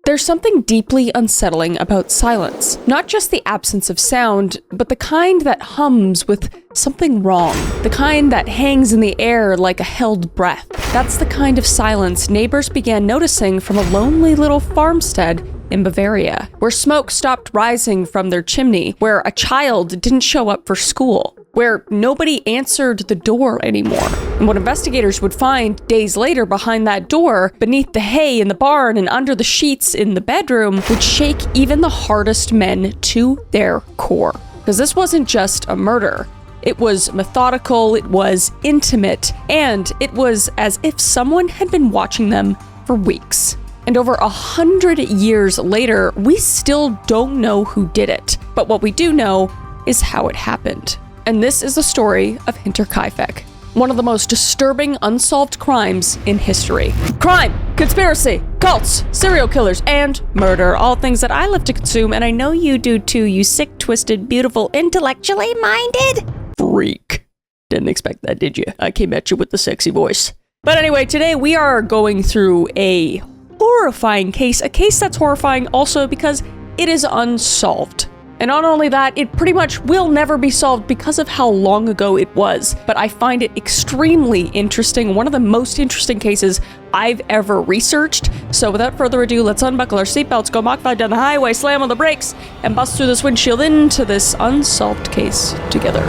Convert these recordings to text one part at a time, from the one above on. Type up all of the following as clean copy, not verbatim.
There's something deeply unsettling about silence. Not just the absence of sound, but the kind that hums with something wrong. The kind that hangs in the air like a held breath. That's the kind of silence neighbors began noticing from a lonely little farmstead in Bavaria, where smoke stopped rising from their chimney, where a child didn't show up for school, where nobody answered the door anymore. And what investigators would find days later behind that door, beneath the hay in the barn and under the sheets in the bedroom, would shake even the hardest men to their core. Because this wasn't just a murder. It was methodical, it was intimate, and it was as if someone had been watching them for weeks. And over 100 years later, we still don't know who did it. But what we do know is how it happened. And this is the story of Hinterkaifeck, one of the most disturbing unsolved crimes in history. Crime, conspiracy, cults, serial killers, and murder. All things that I love to consume, and I know you do too, you sick, twisted, beautiful, intellectually minded freak. Didn't expect that, did you? I came at you with the sexy voice. But anyway, today we are going through a horrifying case, a case that's horrifying also because it is unsolved. And not only that, it pretty much will never be solved because of how long ago it was. But I find it extremely interesting, one of the most interesting cases I've ever researched. So without further ado, let's unbuckle our seatbelts, go Mach 5 down the highway, slam on the brakes, and bust through this windshield into this unsolved case together.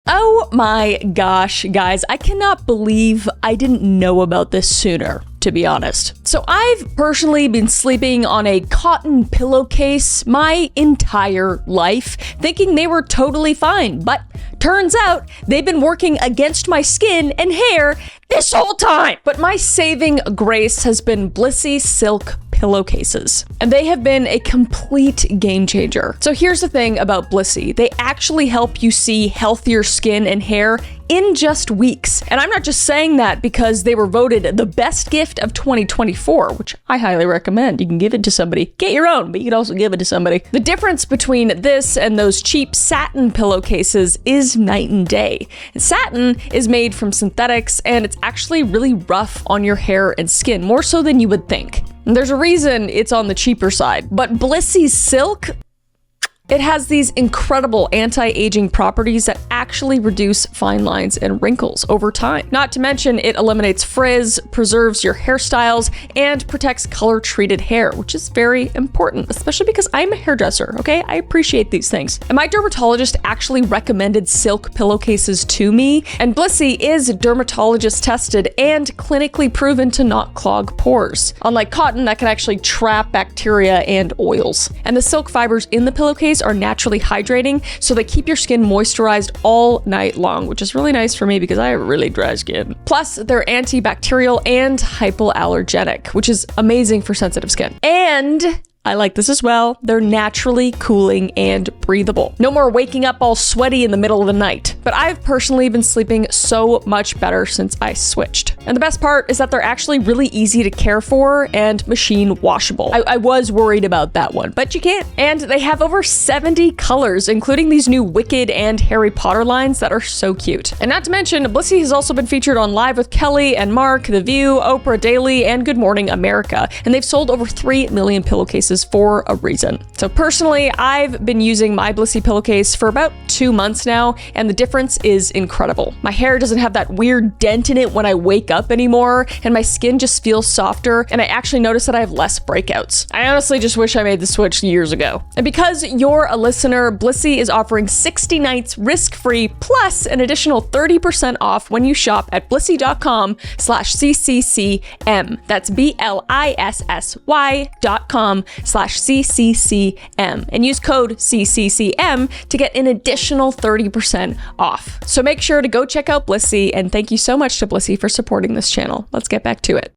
Oh my gosh, guys, I cannot believe I didn't know about this sooner, to be honest. So I've personally been sleeping on a cotton pillowcase my entire life, thinking they were totally fine, but turns out they've been working against my skin and hair this whole time. But my saving grace has been Blissy silk pillowcases, and they have been a complete game changer. So here's the thing about Blissy. They actually help you see healthier skin and hair in just weeks. And I'm not just saying that because they were voted the best gift of 2024, which I highly recommend. You can give it to somebody. Get your own, but you can also give it to somebody. The difference between this and those cheap satin pillowcases is night and day. Satin is made from synthetics, and it's actually really rough on your hair and skin, more so than you would think. And there's a reason it's on the cheaper side. But Blissy's silk, it has these incredible anti-aging properties that actually reduce fine lines and wrinkles over time. Not to mention, it eliminates frizz, preserves your hairstyles, and protects color-treated hair, which is very important, especially because I'm a hairdresser, okay? I appreciate these things. And my dermatologist actually recommended silk pillowcases to me, and Blissy is dermatologist tested and clinically proven to not clog pores. Unlike cotton, that can actually trap bacteria and oils. And the silk fibers in the pillowcase are naturally hydrating, so they keep your skin moisturized all night long, which is really nice for me because I have really dry skin. Plus, they're antibacterial and hypoallergenic, which is amazing for sensitive skin. And I like this as well. They're naturally cooling and breathable. No more waking up all sweaty in the middle of the night. But I've personally been sleeping so much better since I switched. And the best part is that they're actually really easy to care for and machine washable. I was worried about that one, but you can't. And they have over 70 colors, including these new Wicked and Harry Potter lines that are so cute. And not to mention, Blissy has also been featured on Live with Kelly and Mark, The View, Oprah Daily, and Good Morning America. And they've sold over 3 million pillowcases for a reason. So personally, I've been using my Blissy pillowcase for about 2 months now, and the difference is incredible. My hair doesn't have that weird dent in it when I wake up anymore, and my skin just feels softer, and I actually notice that I have less breakouts. I honestly just wish I made the switch years ago. And because you're a listener, Blissy is offering 60 nights risk-free plus an additional 30% off when you shop at blissy.com/CCCM. That's BLISSY.com/CCCM, and use code CCCM to get an additional 30% off. So make sure to go check out Blissy, and thank you so much to Blissy for supporting this channel. Let's get back to it.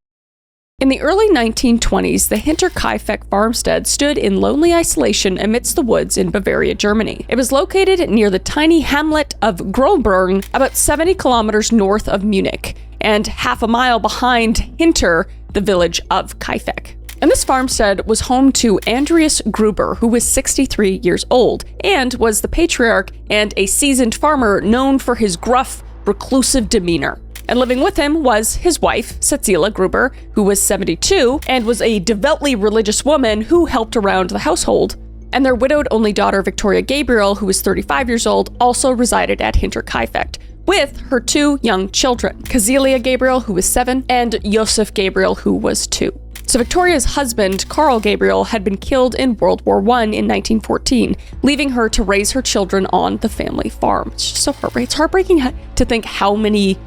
In the early 1920s, the Hinterkaifeck farmstead stood in lonely isolation amidst the woods in Bavaria, Germany. It was located near the tiny hamlet of Gruber, about 70 kilometers north of Munich, and half a mile behind Hinter, the village of Kaifeck. And this farmstead was home to Andreas Gruber, who was 63 years old, and was the patriarch and a seasoned farmer known for his gruff, reclusive demeanor. And living with him was his wife, Cecilia Gruber, who was 72, and was a devoutly religious woman who helped around the household. And their widowed only daughter, Victoria Gabriel, who was 35 years old, also resided at Hinterkaifeck, with her 2 young children, Cecilia Gabriel, who was 7, and Josef Gabriel, who was 2. So Victoria's husband, Karl Gabriel, had been killed in World War I in 1914, leaving her to raise her children on the family farm. It's just so heartbreaking. It's heartbreaking to think how many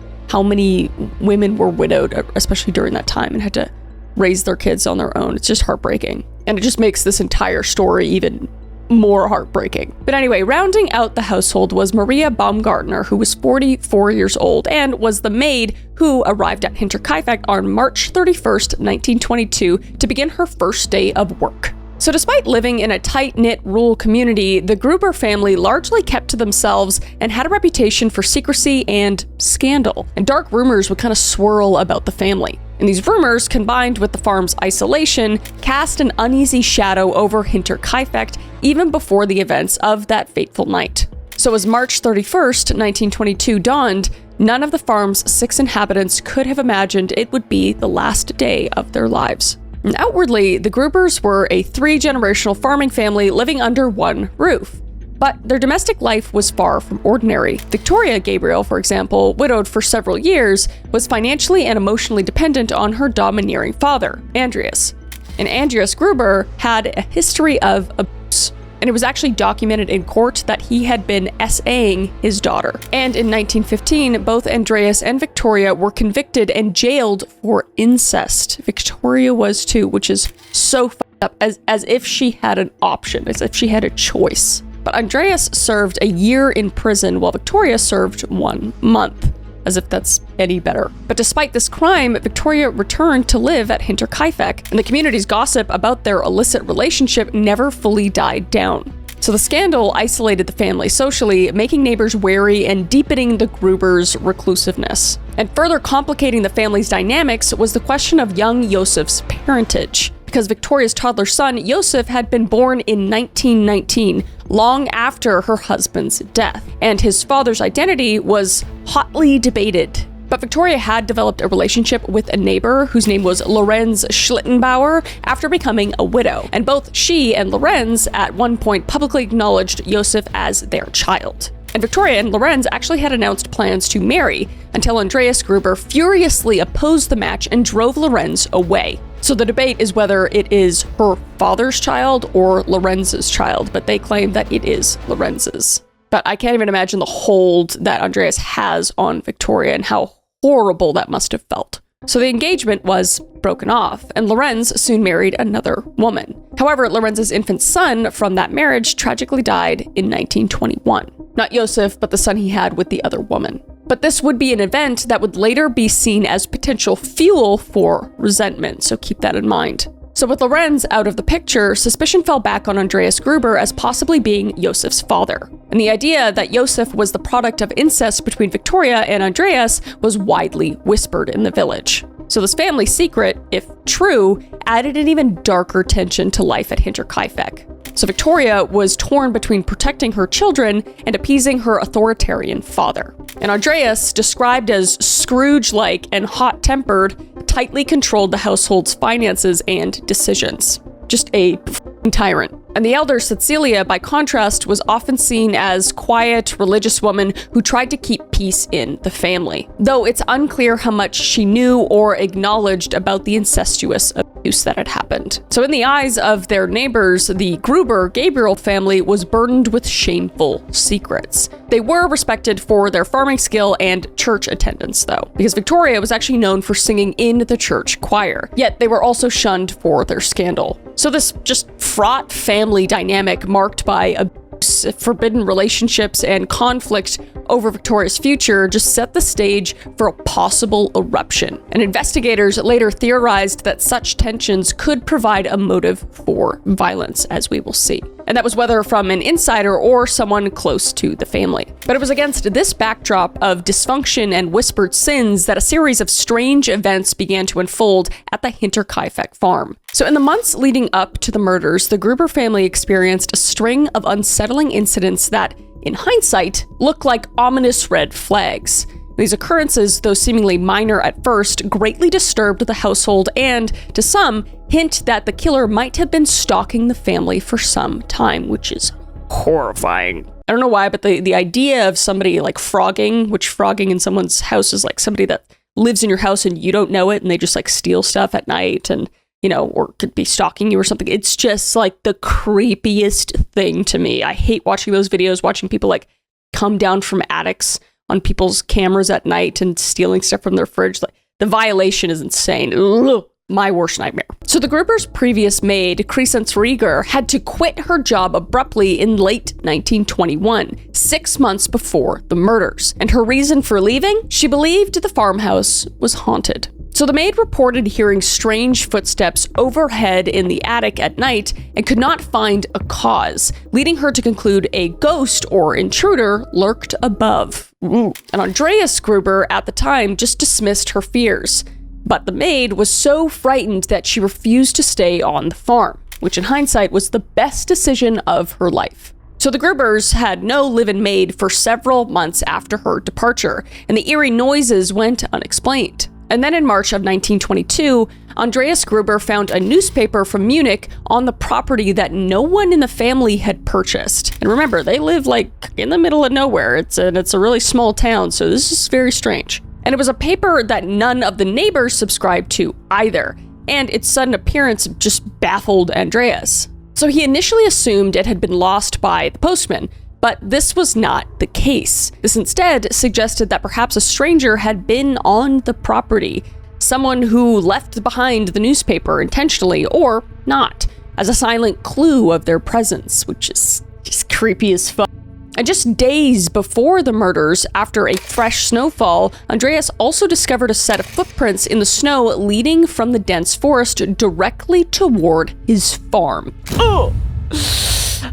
women were widowed, especially during that time, and had to raise their kids on their own. It's just heartbreaking. And it just makes this entire story even more heartbreaking. But anyway, rounding out the household was Maria Baumgartner, who was 44 years old and was the maid who arrived at Hinterkaifeck on March 31st, 1922 to begin her first day of work. So despite living in a tight-knit rural community, the Gruber family largely kept to themselves and had a reputation for secrecy and scandal. And dark rumors would kind of swirl about the family. And these rumors, combined with the farm's isolation, cast an uneasy shadow over Hinterkaifeck even before the events of that fateful night. So as March 31st, 1922 dawned, none of the farm's 6 inhabitants could have imagined it would be the last day of their lives. And outwardly, the Grubers were a 3-generational farming family living under one roof. But their domestic life was far from ordinary. Victoria Gabriel, for example, widowed for several years, was financially and emotionally dependent on her domineering father, Andreas. And Andreas Gruber had a history of abuse, and it was actually documented in court that he had been SAing his daughter. And in 1915, both Andreas and Victoria were convicted and jailed for incest. Victoria was too, which is so fucked up, as if she had an option, as if she had a choice. But Andreas served a year in prison while Victoria served 1 month, as if that's any better. But despite this crime, Victoria returned to live at Hinterkaifeck, and the community's gossip about their illicit relationship never fully died down. So the scandal isolated the family socially, making neighbors wary and deepening the Grubers' reclusiveness. And further complicating the family's dynamics was the question of young Josef's parentage. Because Victoria's toddler son, Josef, had been born in 1919, long after her husband's death, and his father's identity was hotly debated. But Victoria had developed a relationship with a neighbor whose name was Lorenz Schlittenbauer after becoming a widow, and both she and Lorenz at one point publicly acknowledged Josef as their child. And Victoria and Lorenz actually had announced plans to marry until Andreas Gruber furiously opposed the match and drove Lorenz away. So the debate is whether it is her father's child or Lorenz's child, but they claim that it is Lorenz's. But I can't even imagine the hold that Andreas has on Victoria and how horrible that must have felt. So the engagement was broken off, and Lorenz soon married another woman. However, Lorenz's infant son from that marriage tragically died in 1921. Not Josef, but the son he had with the other woman. But this would be an event that would later be seen as potential fuel for resentment, so keep that in mind. So with Lorenz out of the picture, suspicion fell back on Andreas Gruber as possibly being Josef's father. And the idea that Josef was the product of incest between Victoria and Andreas was widely whispered in the village. So this family secret, if true, added an even darker tension to life at Hinterkaifeck. So Victoria was torn between protecting her children and appeasing her authoritarian father. And Andreas, described as Scrooge-like and hot-tempered, tightly controlled the household's finances and decisions. Just a tyrant. And the elder Cecilia, by contrast, was often seen as quiet, religious woman who tried to keep peace in the family, though it's unclear how much she knew or acknowledged about the incestuous abuse that had happened. So in the eyes of their neighbors, the Gruber-Gabriel family was burdened with shameful secrets. They were respected for their farming skill and church attendance, though, because Victoria was actually known for singing in the church choir, yet they were also shunned for their scandal. So this just fraught family dynamic marked by abuse, forbidden relationships, and conflict over Victoria's future just set the stage for a possible eruption. And investigators later theorized that such tensions could provide a motive for violence, as we will see. And that was whether from an insider or someone close to the family. But it was against this backdrop of dysfunction and whispered sins that a series of strange events began to unfold at the Hinterkaifeck farm. So in the months leading up to the murders, the Gruber family experienced a string of unsettling incidents that, in hindsight, look like ominous red flags. These occurrences, though seemingly minor at first, greatly disturbed the household and, to some, hint that the killer might have been stalking the family for some time, which is horrifying. I don't know why, but the idea of somebody like frogging, which frogging in someone's house is like somebody that lives in your house and you don't know it and they just like steal stuff at night and, you know, or could be stalking you or something. It's just like the creepiest thing to me. I hate watching those videos, watching people like come down from attics on people's cameras at night and stealing stuff from their fridge. Like, the violation is insane. Ugh, my worst nightmare. So the Gruber's previous maid, Crescence Rieger, had to quit her job abruptly in late 1921, 6 months before the murders. And her reason for leaving? She believed the farmhouse was haunted. So the maid reported hearing strange footsteps overhead in the attic at night and could not find a cause, leading her to conclude a ghost or intruder lurked above. And Andreas Gruber at the time just dismissed her fears. But the maid was so frightened that she refused to stay on the farm, which in hindsight was the best decision of her life. So the Grubers had no live-in maid for several months after her departure, and the eerie noises went unexplained. And then in March of 1922, Andreas Gruber found a newspaper from Munich on the property that no one in the family had purchased. And remember, they live like in the middle of nowhere. It's a really small town, so this is very strange. And it was a paper that none of the neighbors subscribed to either. And its sudden appearance just baffled Andreas. So he initially assumed it had been lost by the postman, but this was not the case. This instead suggested that perhaps a stranger had been on the property, someone who left behind the newspaper intentionally or not, as a silent clue of their presence, which is just creepy as fuck. And just days before the murders, after a fresh snowfall, Andreas also discovered a set of footprints in the snow leading from the dense forest directly toward his farm. Oh!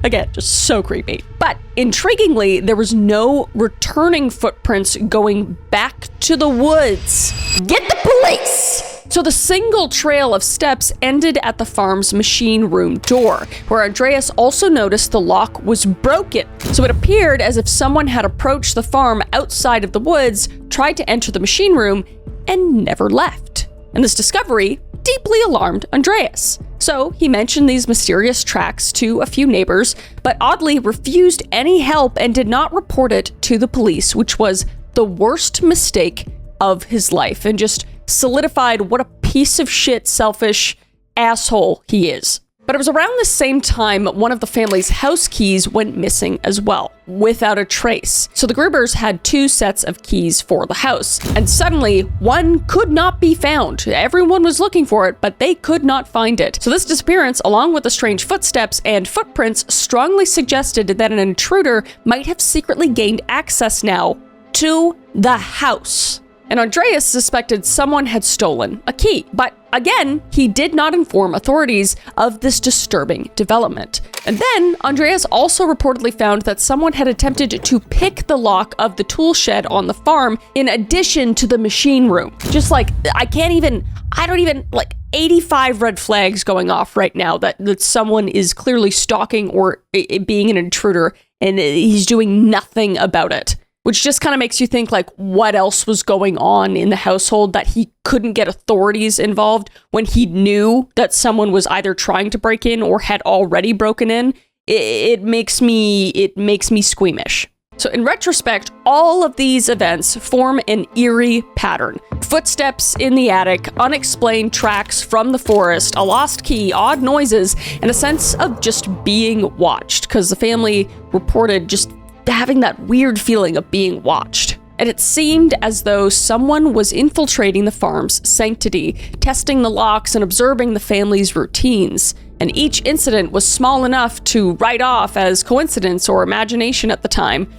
Again, just so creepy. But intriguingly, there was no returning footprints going back to the woods. Get the police! So the single trail of steps ended at the farm's machine room door, where Andreas also noticed the lock was broken. So it appeared as if someone had approached the farm outside of the woods, tried to enter the machine room, and never left. And this discovery deeply alarmed Andreas. So he mentioned these mysterious tracks to a few neighbors, but oddly refused any help and did not report it to the police, which was the worst mistake of his life and just solidified what a piece of shit, selfish asshole he is. But it was around the same time one of the family's house keys went missing as well, without a trace. So the Grubers had 2 sets of keys for the house, and suddenly one could not be found. Everyone was looking for it, but they could not find it. So this disappearance, along with the strange footsteps and footprints, strongly suggested that an intruder might have secretly gained access now to the house. And Andreas suspected someone had stolen a key, but again, he did not inform authorities of this disturbing development. And then Andreas also reportedly found that someone had attempted to pick the lock of the tool shed on the farm in addition to the machine room. Just like, I don't even, 85 red flags going off right now that someone is clearly stalking or being an intruder and he's doing nothing about it. Which just kind of makes you think, what else was going on in the household that he couldn't get authorities involved when he knew that someone was either trying to break in or had already broken in. It makes me squeamish. So in retrospect, all of these events form an eerie pattern. Footsteps in the attic, unexplained tracks from the forest, a lost key, odd noises, and a sense of just being watched, because the family reported just having that weird feeling of being watched. And it seemed as though someone was infiltrating the farm's sanctity, testing the locks and observing the family's routines. And each incident was small enough to write off as coincidence or imagination at the time.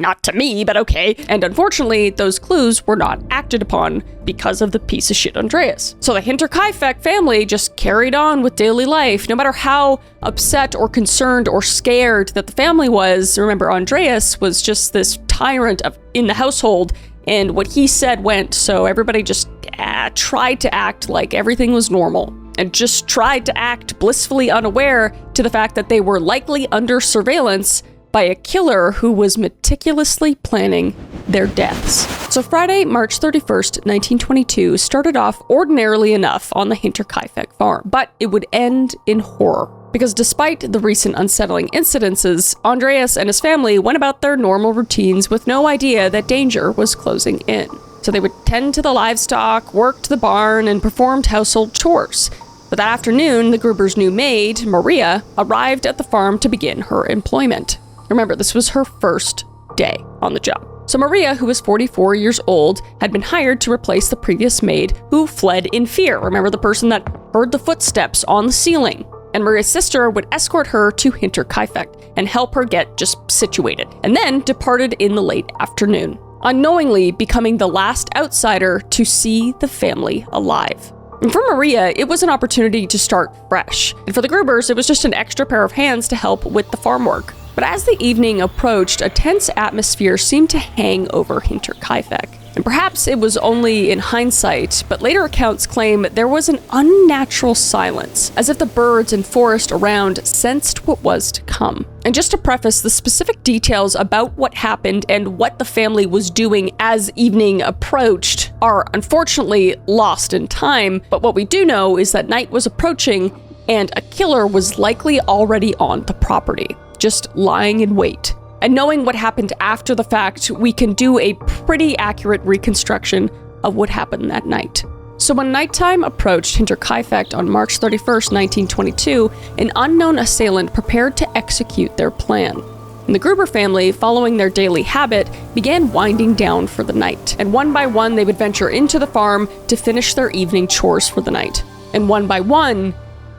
not to me, but okay. And unfortunately, those clues were not acted upon because of the piece of shit Andreas. So the Hinterkaifeck family just carried on with daily life, no matter how upset or concerned or scared that the family was. Remember, Andreas was just this tyrant in the household, and what he said went, so everybody just tried to act like everything was normal, and just tried to act blissfully unaware to the fact that they were likely under surveillance by a killer who was meticulously planning their deaths. So Friday, March 31st, 1922 started off ordinarily enough on the Hinterkaifeck farm, but it would end in horror. Because despite the recent unsettling incidences, Andreas and his family went about their normal routines with no idea that danger was closing in. So they would tend to the livestock, worked the barn, and performed household chores. But that afternoon, the Gruber's new maid, Maria, arrived at the farm to begin her employment. Remember, this was her first day on the job. So Maria, who was 44 years old, had been hired to replace the previous maid who fled in fear. Remember, the person that heard the footsteps on the ceiling. And Maria's sister would escort her to Hinterkaifeck and help her get just situated, and then departed in the late afternoon, unknowingly becoming the last outsider to see the family alive. And for Maria, it was an opportunity to start fresh. And for the Grubers, it was just an extra pair of hands to help with the farm work. But as the evening approached, a tense atmosphere seemed to hang over Hinterkaifeck. And perhaps it was only in hindsight, but later accounts claim there was an unnatural silence, as if the birds and forest around sensed what was to come. And just to preface, the specific details about what happened and what the family was doing as evening approached are unfortunately lost in time, but what we do know is that night was approaching and a killer was likely already on the property, just lying in wait. And knowing what happened after the fact, we can do a pretty accurate reconstruction of what happened that night. So when nighttime approached Hinterkaifeck on March 31st, 1922, an unknown assailant prepared to execute their plan. And the Gruber family, following their daily habit, began winding down for the night. And one by one, they would venture into the farm to finish their evening chores for the night. And one by one,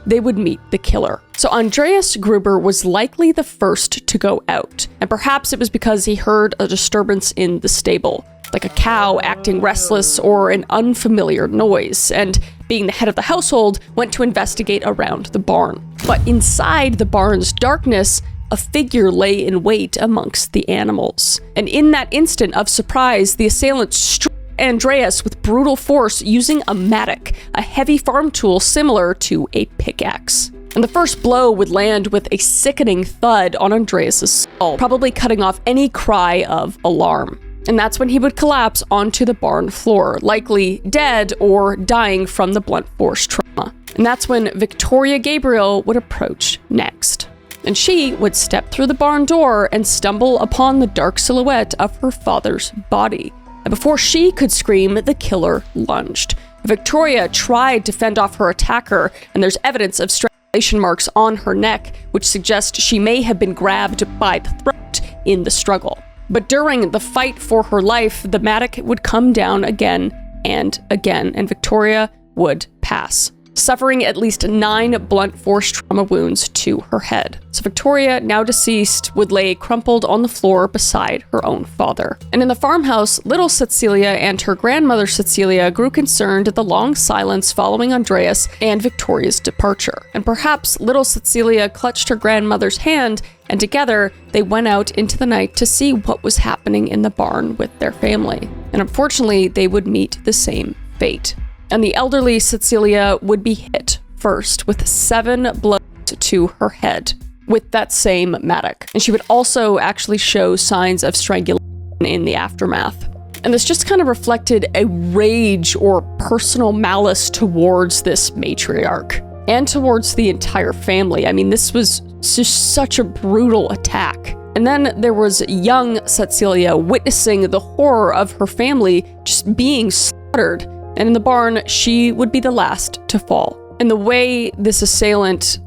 they would meet the killer. So Andreas Gruber was likely the first to go out, and perhaps it was because he heard a disturbance in the stable, like a cow acting restless or an unfamiliar noise, and being the head of the household, went to investigate around the barn. But inside the barn's darkness, a figure lay in wait amongst the animals. And in that instant of surprise, the assailant struck Andreas with brutal force using a mattock, a heavy farm tool similar to a pickaxe. And the first blow would land with a sickening thud on Andreas' skull, probably cutting off any cry of alarm. And that's when he would collapse onto the barn floor, likely dead or dying from the blunt force trauma. And that's when Victoria Gabriel would approach next. And she would step through the barn door and stumble upon the dark silhouette of her father's body. And before she could scream, the killer lunged. Victoria tried to fend off her attacker, and there's evidence of strangulation marks on her neck, which suggest she may have been grabbed by the throat in the struggle. But during the fight for her life, the mattock would come down again and again, and Victoria would pass, suffering at least 9 blunt force trauma wounds to her head. So Victoria, now deceased, would lay crumpled on the floor beside her own father. And in the farmhouse, little Cecilia and her grandmother Cecilia grew concerned at the long silence following Andreas and Victoria's departure. And perhaps little Cecilia clutched her grandmother's hand, and together they went out into the night to see what was happening in the barn with their family. And unfortunately, they would meet the same fate. And the elderly Cecilia would be hit first with 7 blows to her head with that same mattock. And she would also actually show signs of strangulation in the aftermath. And this just kind of reflected a rage or personal malice towards this matriarch and towards the entire family. I mean, this was just such a brutal attack. And then there was young Cecilia witnessing the horror of her family just being slaughtered. And in the barn, she would be the last to fall. And the way this assailant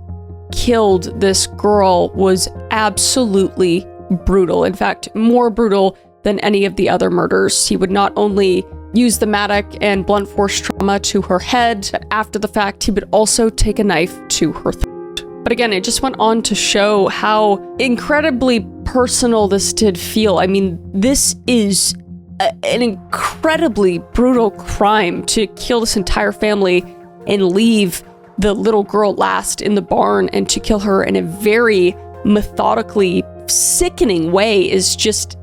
killed this girl was absolutely brutal. In fact, more brutal than any of the other murders. He would not only use the mattock and blunt force trauma to her head, but after the fact, he would also take a knife to her throat. But again, it just went on to show how incredibly personal this did feel. I mean, this is an incredibly brutal crime to kill this entire family and leave the little girl last in the barn, and to kill her in a very methodically sickening way is just,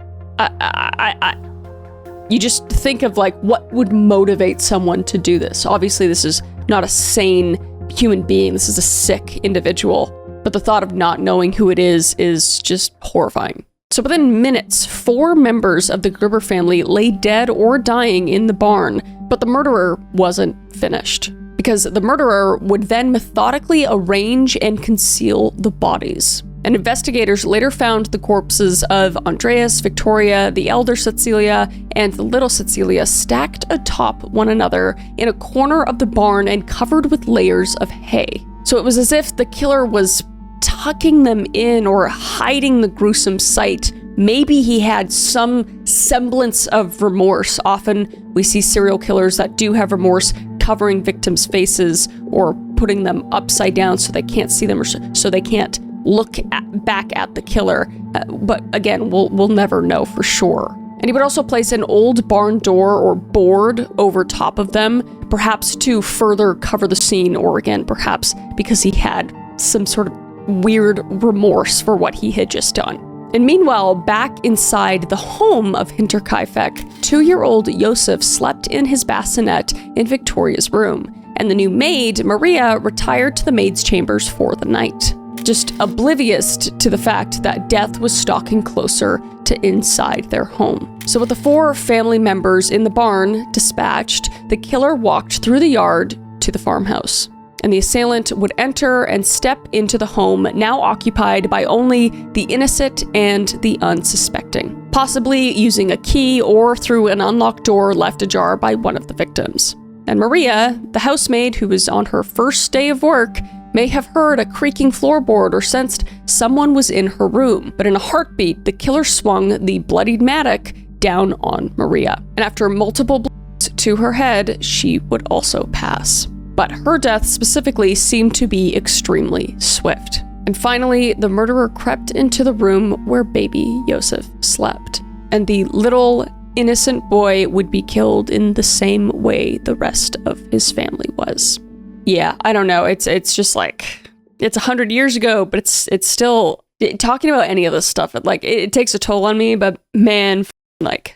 you just think of like what would motivate someone to do this. Obviously, this is not a sane human being. This is a sick individual. But the thought of not knowing who it is just horrifying. So within minutes, 4 members of the Gruber family lay dead or dying in the barn, but the murderer wasn't finished, because the murderer would then methodically arrange and conceal the bodies. And investigators later found the corpses of Andreas, Victoria, the elder Cecilia, and the little Cecilia stacked atop one another in a corner of the barn and covered with layers of hay. So it was as if the killer was tucking them in or hiding the gruesome sight. Maybe he had some semblance of remorse. Often we see serial killers that do have remorse covering victims' faces or putting them upside down so they can't see them, or so they can't look back at the killer. But again, we'll never know for sure. And he would also place an old barn door or board over top of them, perhaps to further cover the scene, or again, perhaps because he had some sort of weird remorse for what he had just done. And meanwhile, back inside the home of Hinterkaifeck, 2-year-old Josef slept in his bassinet in Victoria's room, and the new maid, Maria, retired to the maid's chambers for the night, just oblivious to the fact that death was stalking closer to inside their home. So with the 4 family members in the barn dispatched, the killer walked through the yard to the farmhouse, and the assailant would enter and step into the home, now occupied by only the innocent and the unsuspecting, possibly using a key or through an unlocked door left ajar by one of the victims. And Maria, the housemaid who was on her first day of work, may have heard a creaking floorboard or sensed someone was in her room, but in a heartbeat, the killer swung the bloodied mattock down on Maria. And after multiple blows to her head, she would also pass. But her death specifically seemed to be extremely swift. And finally, the murderer crept into the room where baby Josef slept, and the little innocent boy would be killed in the same way the rest of his family was. Yeah, I don't know. It's just like, it's 100 years ago, but it's still, talking about any of this stuff, it takes a toll on me. But man, like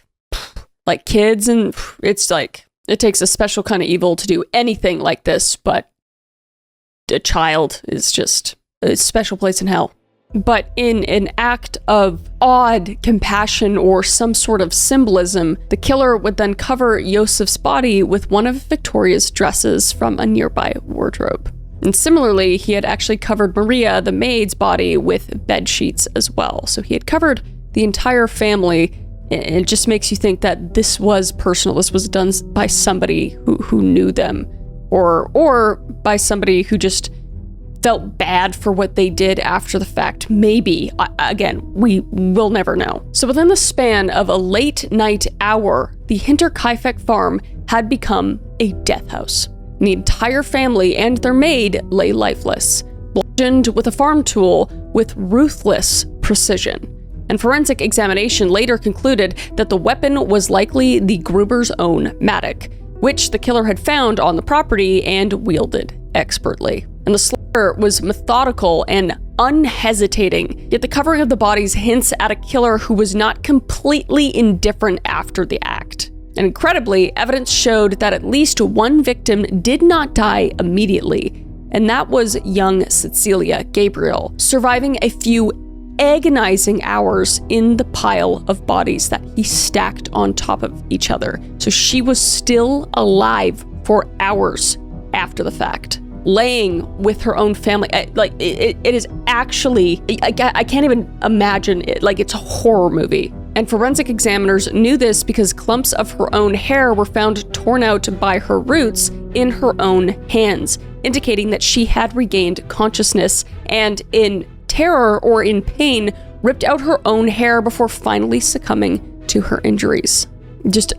kids, and it's like, it takes a special kind of evil to do anything like this, but a child is just a special place in hell. But in an act of odd compassion or some sort of symbolism, the killer would then cover Josef's body with one of Victoria's dresses from a nearby wardrobe. And similarly, he had actually covered Maria, the maid's body, with bed sheets as well. So he had covered the entire family. It just makes you think that this was personal. This was done by somebody who knew them, or by somebody who just felt bad for what they did after the fact. Maybe. Again, we will never know. So within the span of a late night hour, the Hinterkaifeck farm had become a death house. The entire family and their maid lay lifeless, bludgeoned with a farm tool with ruthless precision. And forensic examination later concluded that the weapon was likely the Gruber's own mattock, which the killer had found on the property and wielded expertly. And the slaughter was methodical and unhesitating, yet the covering of the bodies hints at a killer who was not completely indifferent after the act. And incredibly, evidence showed that at least one victim did not die immediately, and that was young Cecilia Gabriel, surviving a few agonizing hours in the pile of bodies that he stacked on top of each other. So she was still alive for hours after the fact, laying with her own family. It is actually, I can't even imagine it. Like, it's a horror movie. And forensic examiners knew this because clumps of her own hair were found torn out by her roots in her own hands, indicating that she had regained consciousness and, in terror or in pain, ripped out her own hair before finally succumbing to her injuries. Just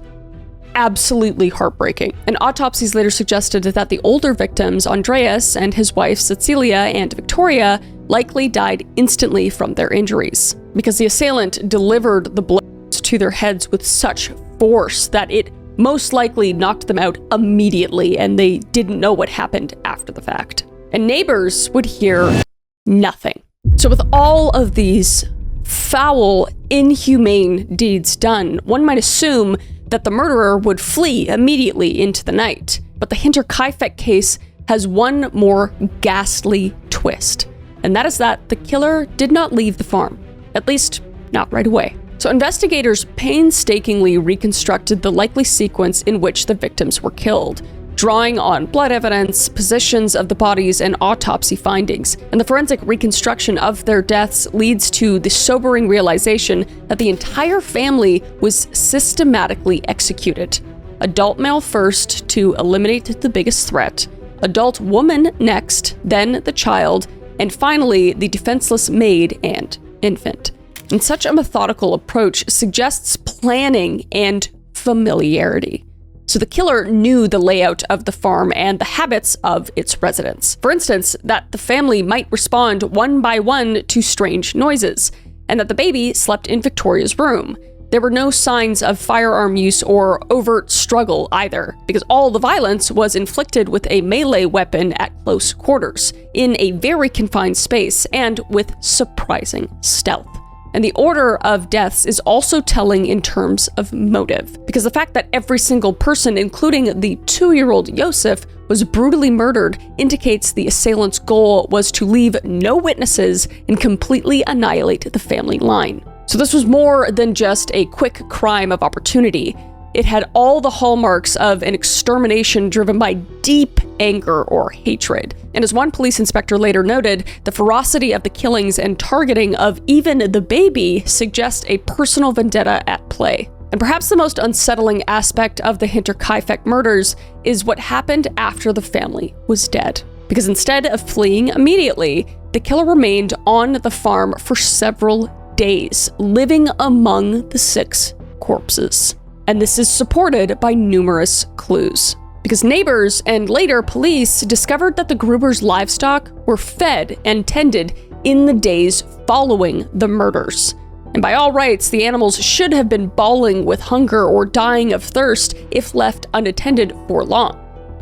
absolutely heartbreaking. And autopsies later suggested that the older victims, Andreas and his wife Cecilia and Victoria, likely died instantly from their injuries, because the assailant delivered the blows to their heads with such force that it most likely knocked them out immediately, and they didn't know what happened after the fact. And neighbors would hear nothing. So with all of these foul, inhumane deeds done, one might assume that the murderer would flee immediately into the night. But the Hinterkaifeck case has one more ghastly twist, and that is that the killer did not leave the farm, at least not right away. So investigators painstakingly reconstructed the likely sequence in which the victims were killed, drawing on blood evidence, positions of the bodies, and autopsy findings. And the forensic reconstruction of their deaths leads to the sobering realization that the entire family was systematically executed. Adult male first to eliminate the biggest threat, adult woman next, then the child, and finally the defenseless maid and infant. And such a methodical approach suggests planning and familiarity. So the killer knew the layout of the farm and the habits of its residents. For instance, that the family might respond one by one to strange noises, and that the baby slept in Victoria's room. There were no signs of firearm use or overt struggle either, because all the violence was inflicted with a melee weapon at close quarters, in a very confined space, and with surprising stealth. And the order of deaths is also telling in terms of motive, because the fact that every single person, including the 2-year-old Josef, was brutally murdered indicates the assailant's goal was to leave no witnesses and completely annihilate the family line. So this was more than just a quick crime of opportunity. It had all the hallmarks of an extermination driven by deep anger or hatred. And as one police inspector later noted, the ferocity of the killings and targeting of even the baby suggest a personal vendetta at play. And perhaps the most unsettling aspect of the Hinterkaifeck murders is what happened after the family was dead. Because instead of fleeing immediately, the killer remained on the farm for several days, living among the 6 corpses. And this is supported by numerous clues, because neighbors and later police discovered that the Gruber's livestock were fed and tended in the days following the murders. And by all rights, the animals should have been bawling with hunger or dying of thirst if left unattended for long.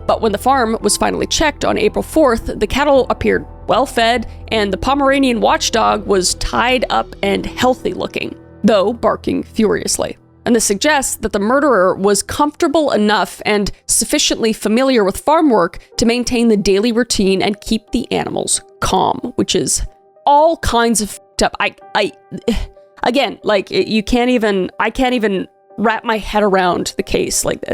But when the farm was finally checked on April 4th, the cattle appeared well fed, and the Pomeranian watchdog was tied up and healthy looking, though barking furiously. And this suggests that the murderer was comfortable enough and sufficiently familiar with farm work to maintain the daily routine and keep the animals calm, which is all kinds of f***ed up. Again, like, I can't even wrap my head around the case. Like,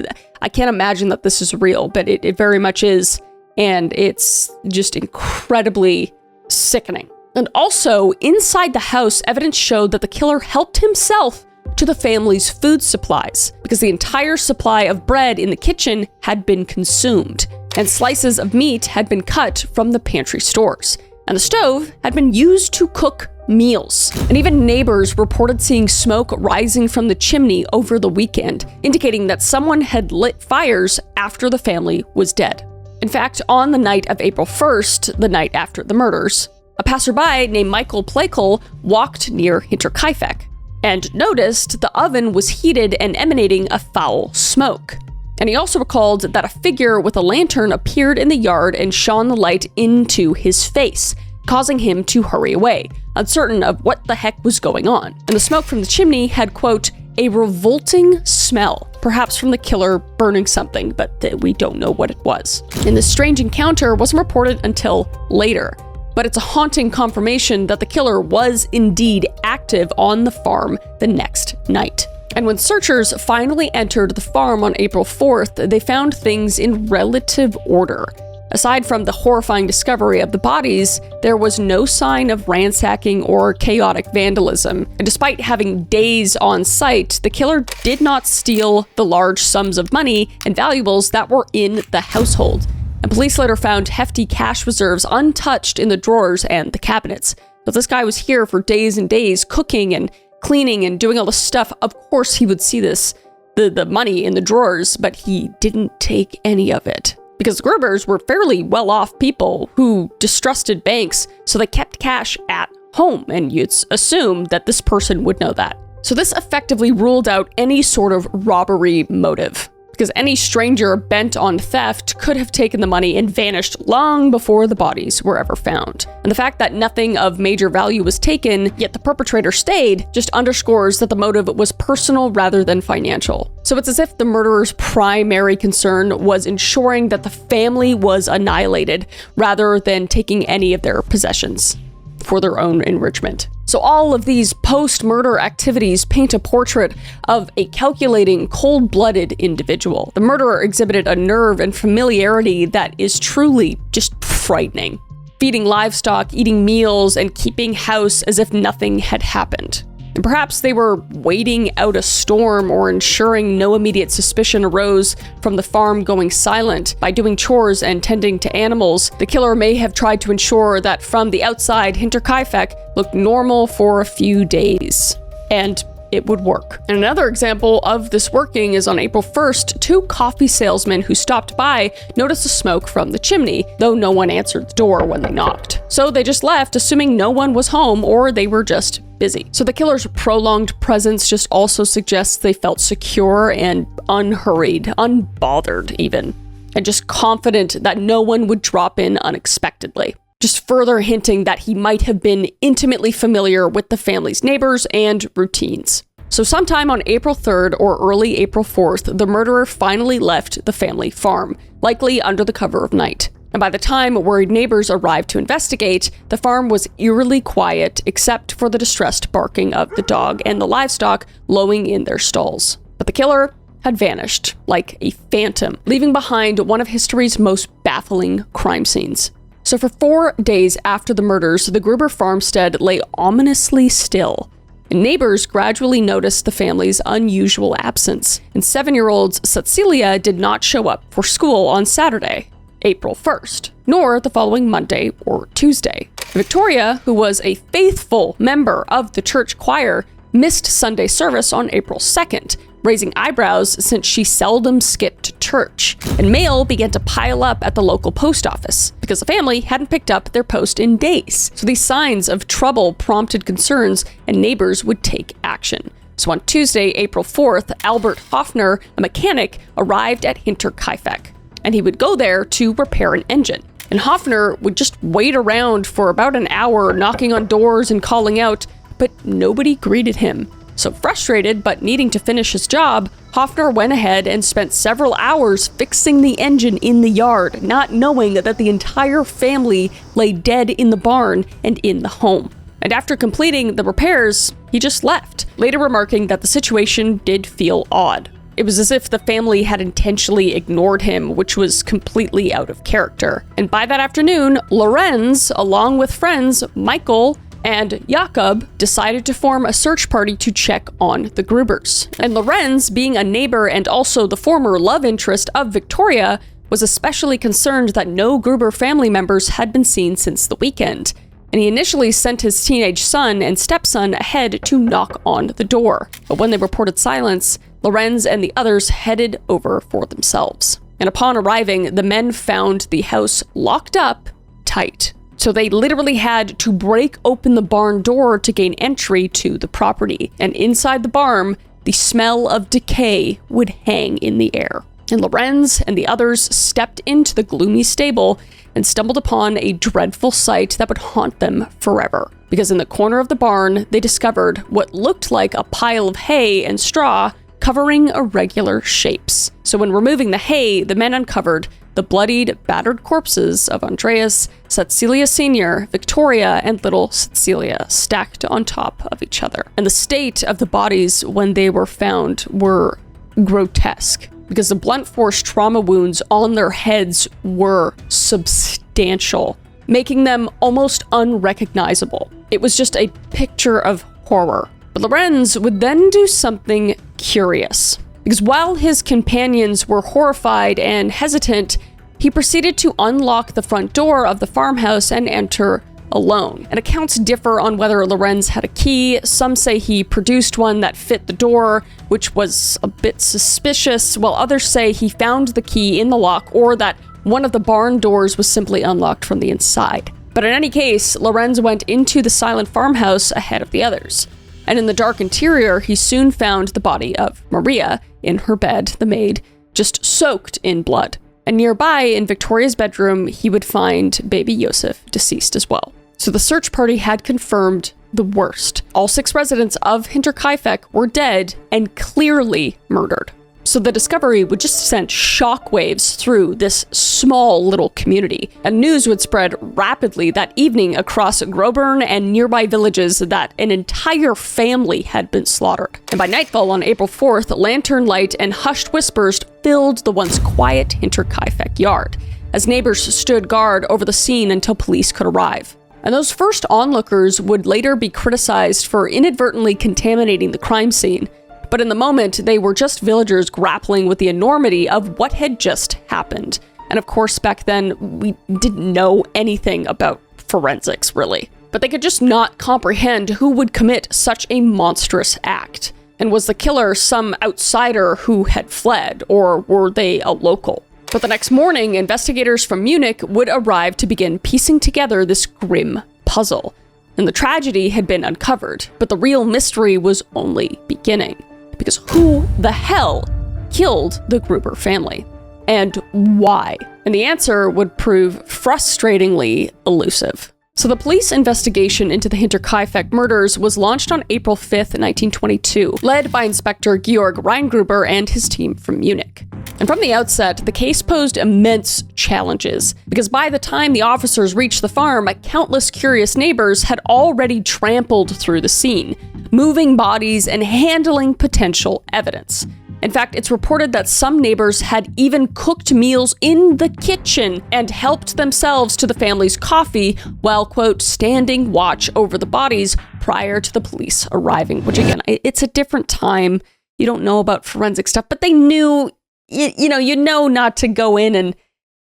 I can't imagine that this is real, but it very much is, and it's just incredibly sickening. And also, inside the house, evidence showed that the killer helped himself to the family's food supplies, because the entire supply of bread in the kitchen had been consumed, and slices of meat had been cut from the pantry stores, and the stove had been used to cook meals. And even neighbors reported seeing smoke rising from the chimney over the weekend, indicating that someone had lit fires after the family was dead. In fact, on the night of April 1st, the night after the murders, a passerby named Michael Plakel walked near Hinterkaifeck and noticed the oven was heated and emanating a foul smoke. And he also recalled that a figure with a lantern appeared in the yard and shone the light into his face, causing him to hurry away, uncertain of what the heck was going on. And the smoke from the chimney had, quote, a revolting smell, perhaps from the killer burning something, but we don't know what it was. And this strange encounter wasn't reported until later, but it's a haunting confirmation that the killer was indeed active on the farm the next night. And when searchers finally entered the farm on April 4th, they found things in relative order. Aside from the horrifying discovery of the bodies, there was no sign of ransacking or chaotic vandalism. And despite having days on site, the killer did not steal the large sums of money and valuables that were in the household. And police later found hefty cash reserves untouched in the drawers and the cabinets. But this guy was here for days and days, cooking and cleaning and doing all this stuff. Of course he would see this the money in the drawers, but he didn't take any of it. Because the Grubers were fairly well-off people who distrusted banks, so they kept cash at home, and you'd assume that this person would know that. So this effectively ruled out any sort of robbery motive, because any stranger bent on theft could have taken the money and vanished long before the bodies were ever found. And the fact that nothing of major value was taken, yet the perpetrator stayed, just underscores that the motive was personal rather than financial. So it's as if the murderer's primary concern was ensuring that the family was annihilated, rather than taking any of their possessions for their own enrichment. So all of these post-murder activities paint a portrait of a calculating, cold-blooded individual. The murderer exhibited a nerve and familiarity that is truly just frightening. Feeding livestock, eating meals, and keeping house as if nothing had happened. And perhaps they were waiting out a storm or ensuring no immediate suspicion arose from the farm going silent. By doing chores and tending to animals, the killer may have tried to ensure that from the outside, Hinterkaifeck looked normal for a few days. And it would work. And another example of this working is on April 1st, 2 coffee salesmen who stopped by noticed the smoke from the chimney, though no one answered the door when they knocked. So they just left, assuming no one was home or they were just busy. So the killer's prolonged presence just also suggests they felt secure and unhurried, unbothered even, and just confident that no one would drop in unexpectedly. Just further hinting that he might have been intimately familiar with the family's neighbors and routines. So sometime on April 3rd or early April 4th, the murderer finally left the family farm, likely under the cover of night. And by the time worried neighbors arrived to investigate, the farm was eerily quiet except for the distressed barking of the dog and the livestock lowing in their stalls. But the killer had vanished like a phantom, leaving behind one of history's most baffling crime scenes. So for 4 days after the murders, the Gruber farmstead lay ominously still. And neighbors gradually noticed the family's unusual absence, and 7-year-old Cecilia did not show up for school on Saturday, April 1st, nor the following Monday or Tuesday. Victoria, who was a faithful member of the church choir, missed Sunday service on April 2nd, raising eyebrows since she seldom skipped church. And mail began to pile up at the local post office because the family hadn't picked up their post in days. So these signs of trouble prompted concerns, and neighbors would take action. So on Tuesday, April 4th, Albert Hoffner, a mechanic, arrived at Hinterkaifeck, and he would go there to repair an engine. And Hoffner would just wait around for about an hour, knocking on doors and calling out, but nobody greeted him. So frustrated, but needing to finish his job, Hoffner went ahead and spent several hours fixing the engine in the yard, not knowing that the entire family lay dead in the barn and in the home. And after completing the repairs, he just left, later remarking that the situation did feel odd. It was as if the family had intentionally ignored him, which was completely out of character. And by that afternoon, Lorenz, along with friends Michael and Jakob, decided to form a search party to check on the Grubers. And Lorenz, being a neighbor and also the former love interest of Victoria, was especially concerned that no Gruber family members had been seen since the weekend. And he initially sent his teenage son and stepson ahead to knock on the door. But when they reported silence, Lorenz and the others headed over for themselves. And upon arriving, the men found the house locked up tight. So they literally had to break open the barn door to gain entry to the property. And inside the barn, the smell of decay would hang in the air. And Lorenz and the others stepped into the gloomy stable and stumbled upon a dreadful sight that would haunt them forever. Because in the corner of the barn, they discovered what looked like a pile of hay and straw covering irregular shapes. So when removing the hay, the men uncovered the bloodied, battered corpses of Andreas, Cecilia Sr., Victoria, and little Cecilia stacked on top of each other. And the state of the bodies when they were found were grotesque, because the blunt force trauma wounds on their heads were substantial, making them almost unrecognizable. It was just a picture of horror. But Lorenz would then do something curious, because while his companions were horrified and hesitant, he proceeded to unlock the front door of the farmhouse and enter alone. And accounts differ on whether Lorenz had a key. Some say he produced one that fit the door, which was a bit suspicious, while others say he found the key in the lock or that one of the barn doors was simply unlocked from the inside. But in any case, Lorenz went into the silent farmhouse ahead of the others. And in the dark interior, he soon found the body of Maria in her bed, the maid, just soaked in blood. And nearby, in Victoria's bedroom, he would find baby Josef deceased as well. So the search party had confirmed the worst. All 6 residents of Hinterkaifeck were dead and clearly murdered. So the discovery would just send shockwaves through this small little community, and news would spread rapidly that evening across Gruber and nearby villages that an entire family had been slaughtered. And by nightfall on April 4th, lantern light and hushed whispers filled the once quiet Hinterkaifeck yard, as neighbors stood guard over the scene until police could arrive. And those first onlookers would later be criticized for inadvertently contaminating the crime scene. But in the moment, they were just villagers grappling with the enormity of what had just happened. And of course, back then, we didn't know anything about forensics, really. But they could just not comprehend who would commit such a monstrous act. And was the killer some outsider who had fled, or were they a local? But the next morning, investigators from Munich would arrive to begin piecing together this grim puzzle. And the tragedy had been uncovered, but the real mystery was only beginning. Because who the hell killed the Gruber family? And why? And the answer would prove frustratingly elusive. So the police investigation into the Hinterkaifeck murders was launched on April 5th, 1922, led by Inspector Georg Reingruber and his team from Munich. And from the outset, the case posed immense challenges, because by the time the officers reached the farm, countless curious neighbors had already trampled through the scene, moving bodies and handling potential evidence. In fact, it's reported that some neighbors had even cooked meals in the kitchen and helped themselves to the family's coffee while, quote, standing watch over the bodies prior to the police arriving. Which again, it's a different time. You don't know about forensic stuff, but they knew, you know not to go in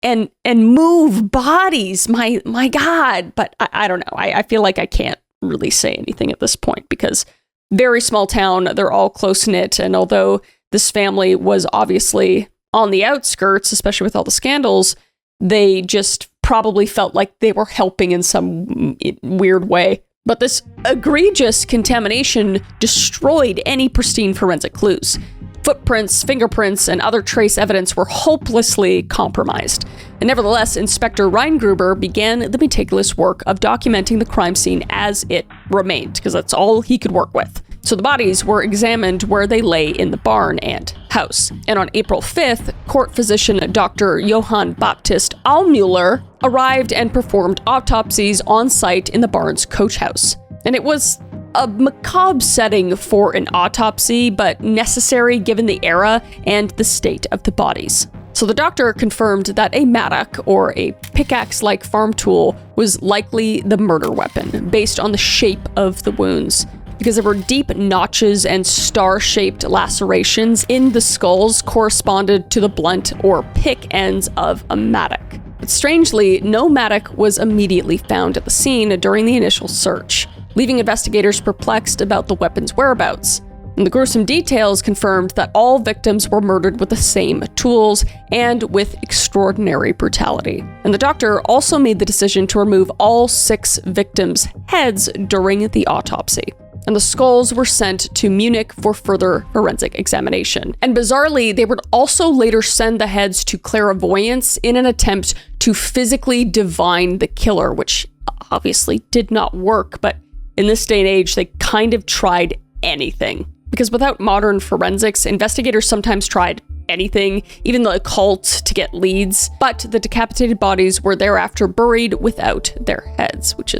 and move bodies. My God. But I don't know. I feel like I can't really say anything at this point because very small town, they're all close-knit, and although this family was obviously on the outskirts, especially with all the scandals, they just probably felt like they were helping in some weird way. But this egregious contamination destroyed any pristine forensic clues. Footprints, fingerprints, and other trace evidence were hopelessly compromised. And nevertheless, Inspector Reingruber began the meticulous work of documenting the crime scene as it remained, because that's all he could work with. So the bodies were examined where they lay in the barn and house. And on April 5th, court physician Dr. Johann Baptist Allmüller arrived and performed autopsies on site in the barn's coach house. And it was a macabre setting for an autopsy, but necessary given the era and the state of the bodies. So the doctor confirmed that a mattock, or a pickaxe-like farm tool, was likely the murder weapon, based on the shape of the wounds, because there were deep notches and star-shaped lacerations in the skulls corresponded to the blunt or pick ends of a mattock. But strangely, no mattock was immediately found at the scene during the initial search, leaving investigators perplexed about the weapon's whereabouts. And the gruesome details confirmed that all victims were murdered with the same tools and with extraordinary brutality. And the doctor also made the decision to remove all 6 victims' heads during the autopsy. And the skulls were sent to Munich for further forensic examination. And bizarrely, they would also later send the heads to clairvoyants in an attempt to physically divine the killer, which obviously did not work, but in this day and age, they kind of tried anything. Because without modern forensics, investigators sometimes tried anything, even the occult, to get leads, but the decapitated bodies were thereafter buried without their heads, which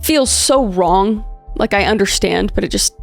feels so wrong. Like, I understand, but it just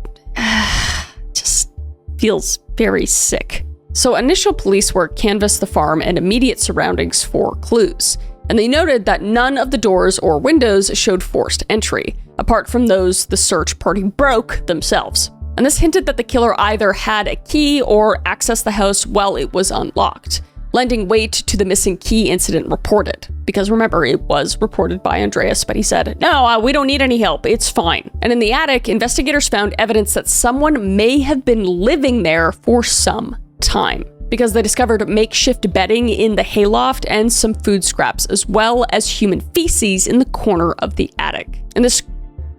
feels very sick. So initial police work canvassed the farm and immediate surroundings for clues. And they noted that none of the doors or windows showed forced entry, apart from those the search party broke themselves. And this hinted that the killer either had a key or accessed the house while it was unlocked, lending weight to the missing key incident reported. because remember, it was reported by Andreas, but he said, no, we don't need any help, it's fine. And in the attic, investigators found evidence that someone may have been living there for some time, because they discovered makeshift bedding in the hayloft and some food scraps, as well as human feces in the corner of the attic. And this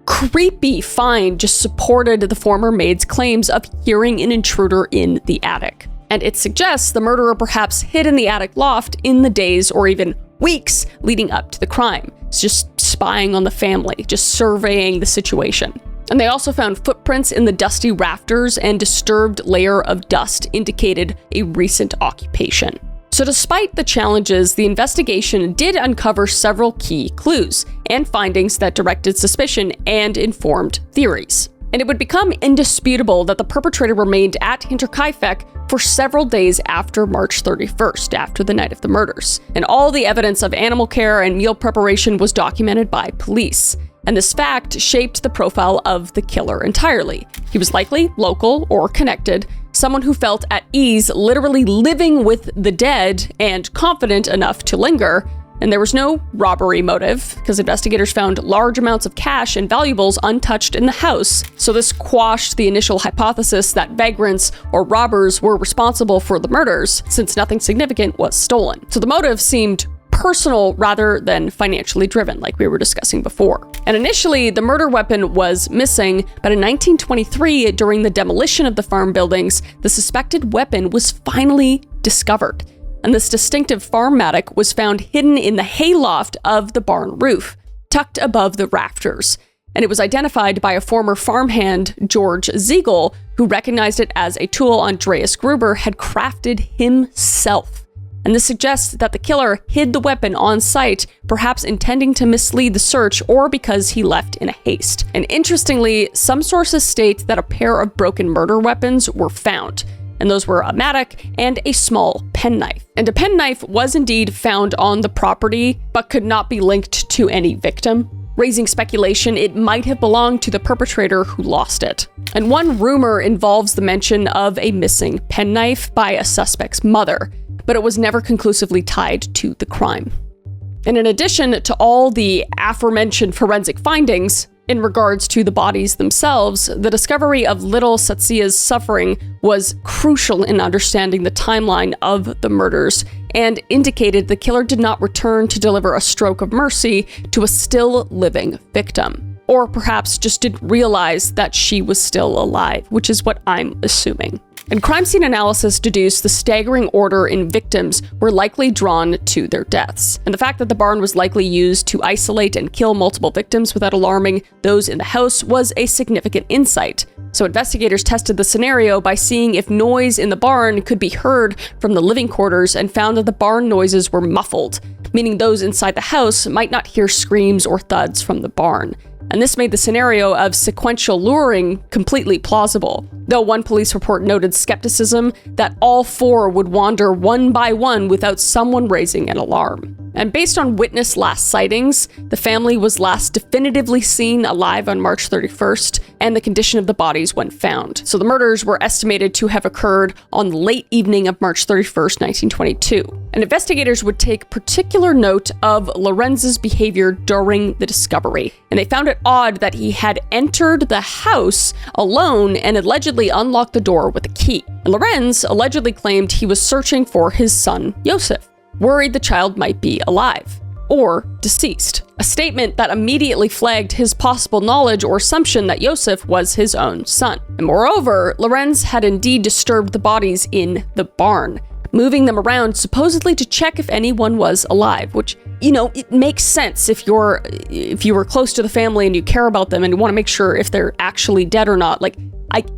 creepy find just supported the former maid's claims of hearing an intruder in the attic. And it suggests the murderer perhaps hid in the attic loft in the days or even weeks leading up to the crime. It's just spying on the family, just surveying the situation. And they also found footprints in the dusty rafters, and disturbed layer of dust indicated a recent occupation. So despite the challenges, the investigation did uncover several key clues and findings that directed suspicion and informed theories. And it would become indisputable that the perpetrator remained at Hinterkaifeck for several days after March 31st, after the night of the murders. And all the evidence of animal care and meal preparation was documented by police. And this fact shaped the profile of the killer entirely. He was likely local or connected, someone who felt at ease literally living with the dead and confident enough to linger. And there was no robbery motive, because investigators found large amounts of cash and valuables untouched in the house. So this quashed the initial hypothesis that vagrants or robbers were responsible for the murders, since nothing significant was stolen. So the motive seemed personal rather than financially driven, like we were discussing before. And initially, the murder weapon was missing, but in 1923, during the demolition of the farm buildings, the suspected weapon was finally discovered. And this distinctive farm mattock was found hidden in the hayloft of the barn roof, tucked above the rafters. And it was identified by a former farmhand, George Ziegel, who recognized it as a tool Andreas Gruber had crafted himself. And this suggests that the killer hid the weapon on site, perhaps intending to mislead the search or because he left in a haste. And interestingly, some sources state that a pair of broken murder weapons were found. And those were a mattock and a small penknife. And a penknife was indeed found on the property, but could not be linked to any victim, raising speculation it might have belonged to the perpetrator who lost it. And one rumor involves the mention of a missing penknife by a suspect's mother, but it was never conclusively tied to the crime. And in addition to all the aforementioned forensic findings, in regards to the bodies themselves, the discovery of little Satsia's suffering was crucial in understanding the timeline of the murders, and indicated the killer did not return to deliver a stroke of mercy to a still living victim. Or perhaps just didn't realize that she was still alive, which is what I'm assuming. And crime scene analysis deduced the staggering order in victims were likely drawn to their deaths. And the fact that the barn was likely used to isolate and kill multiple victims without alarming those in the house was a significant insight. So investigators tested the scenario by seeing if noise in the barn could be heard from the living quarters, and found that the barn noises were muffled, meaning those inside the house might not hear screams or thuds from the barn. And this made the scenario of sequential luring completely plausible, though one police report noted skepticism that all four would wander one by one without someone raising an alarm. And based on witness last sightings, the family was last definitively seen alive on March 31st, and the condition of the bodies when found. So the murders were estimated to have occurred on the late evening of March 31st, 1922. And investigators would take particular note of Lorenz's behavior during the discovery. And they found it odd that he had entered the house alone and allegedly unlocked the door with a key. And Lorenz allegedly claimed he was searching for his son, Josef, worried the child might be alive or deceased, a statement that immediately flagged his possible knowledge or assumption that Josef was his own son. And moreover, Lorenz had indeed disturbed the bodies in the barn, moving them around supposedly to check if anyone was alive, which, you know, it makes sense if you were close to the family and you care about them and you want to make sure if they're actually dead or not.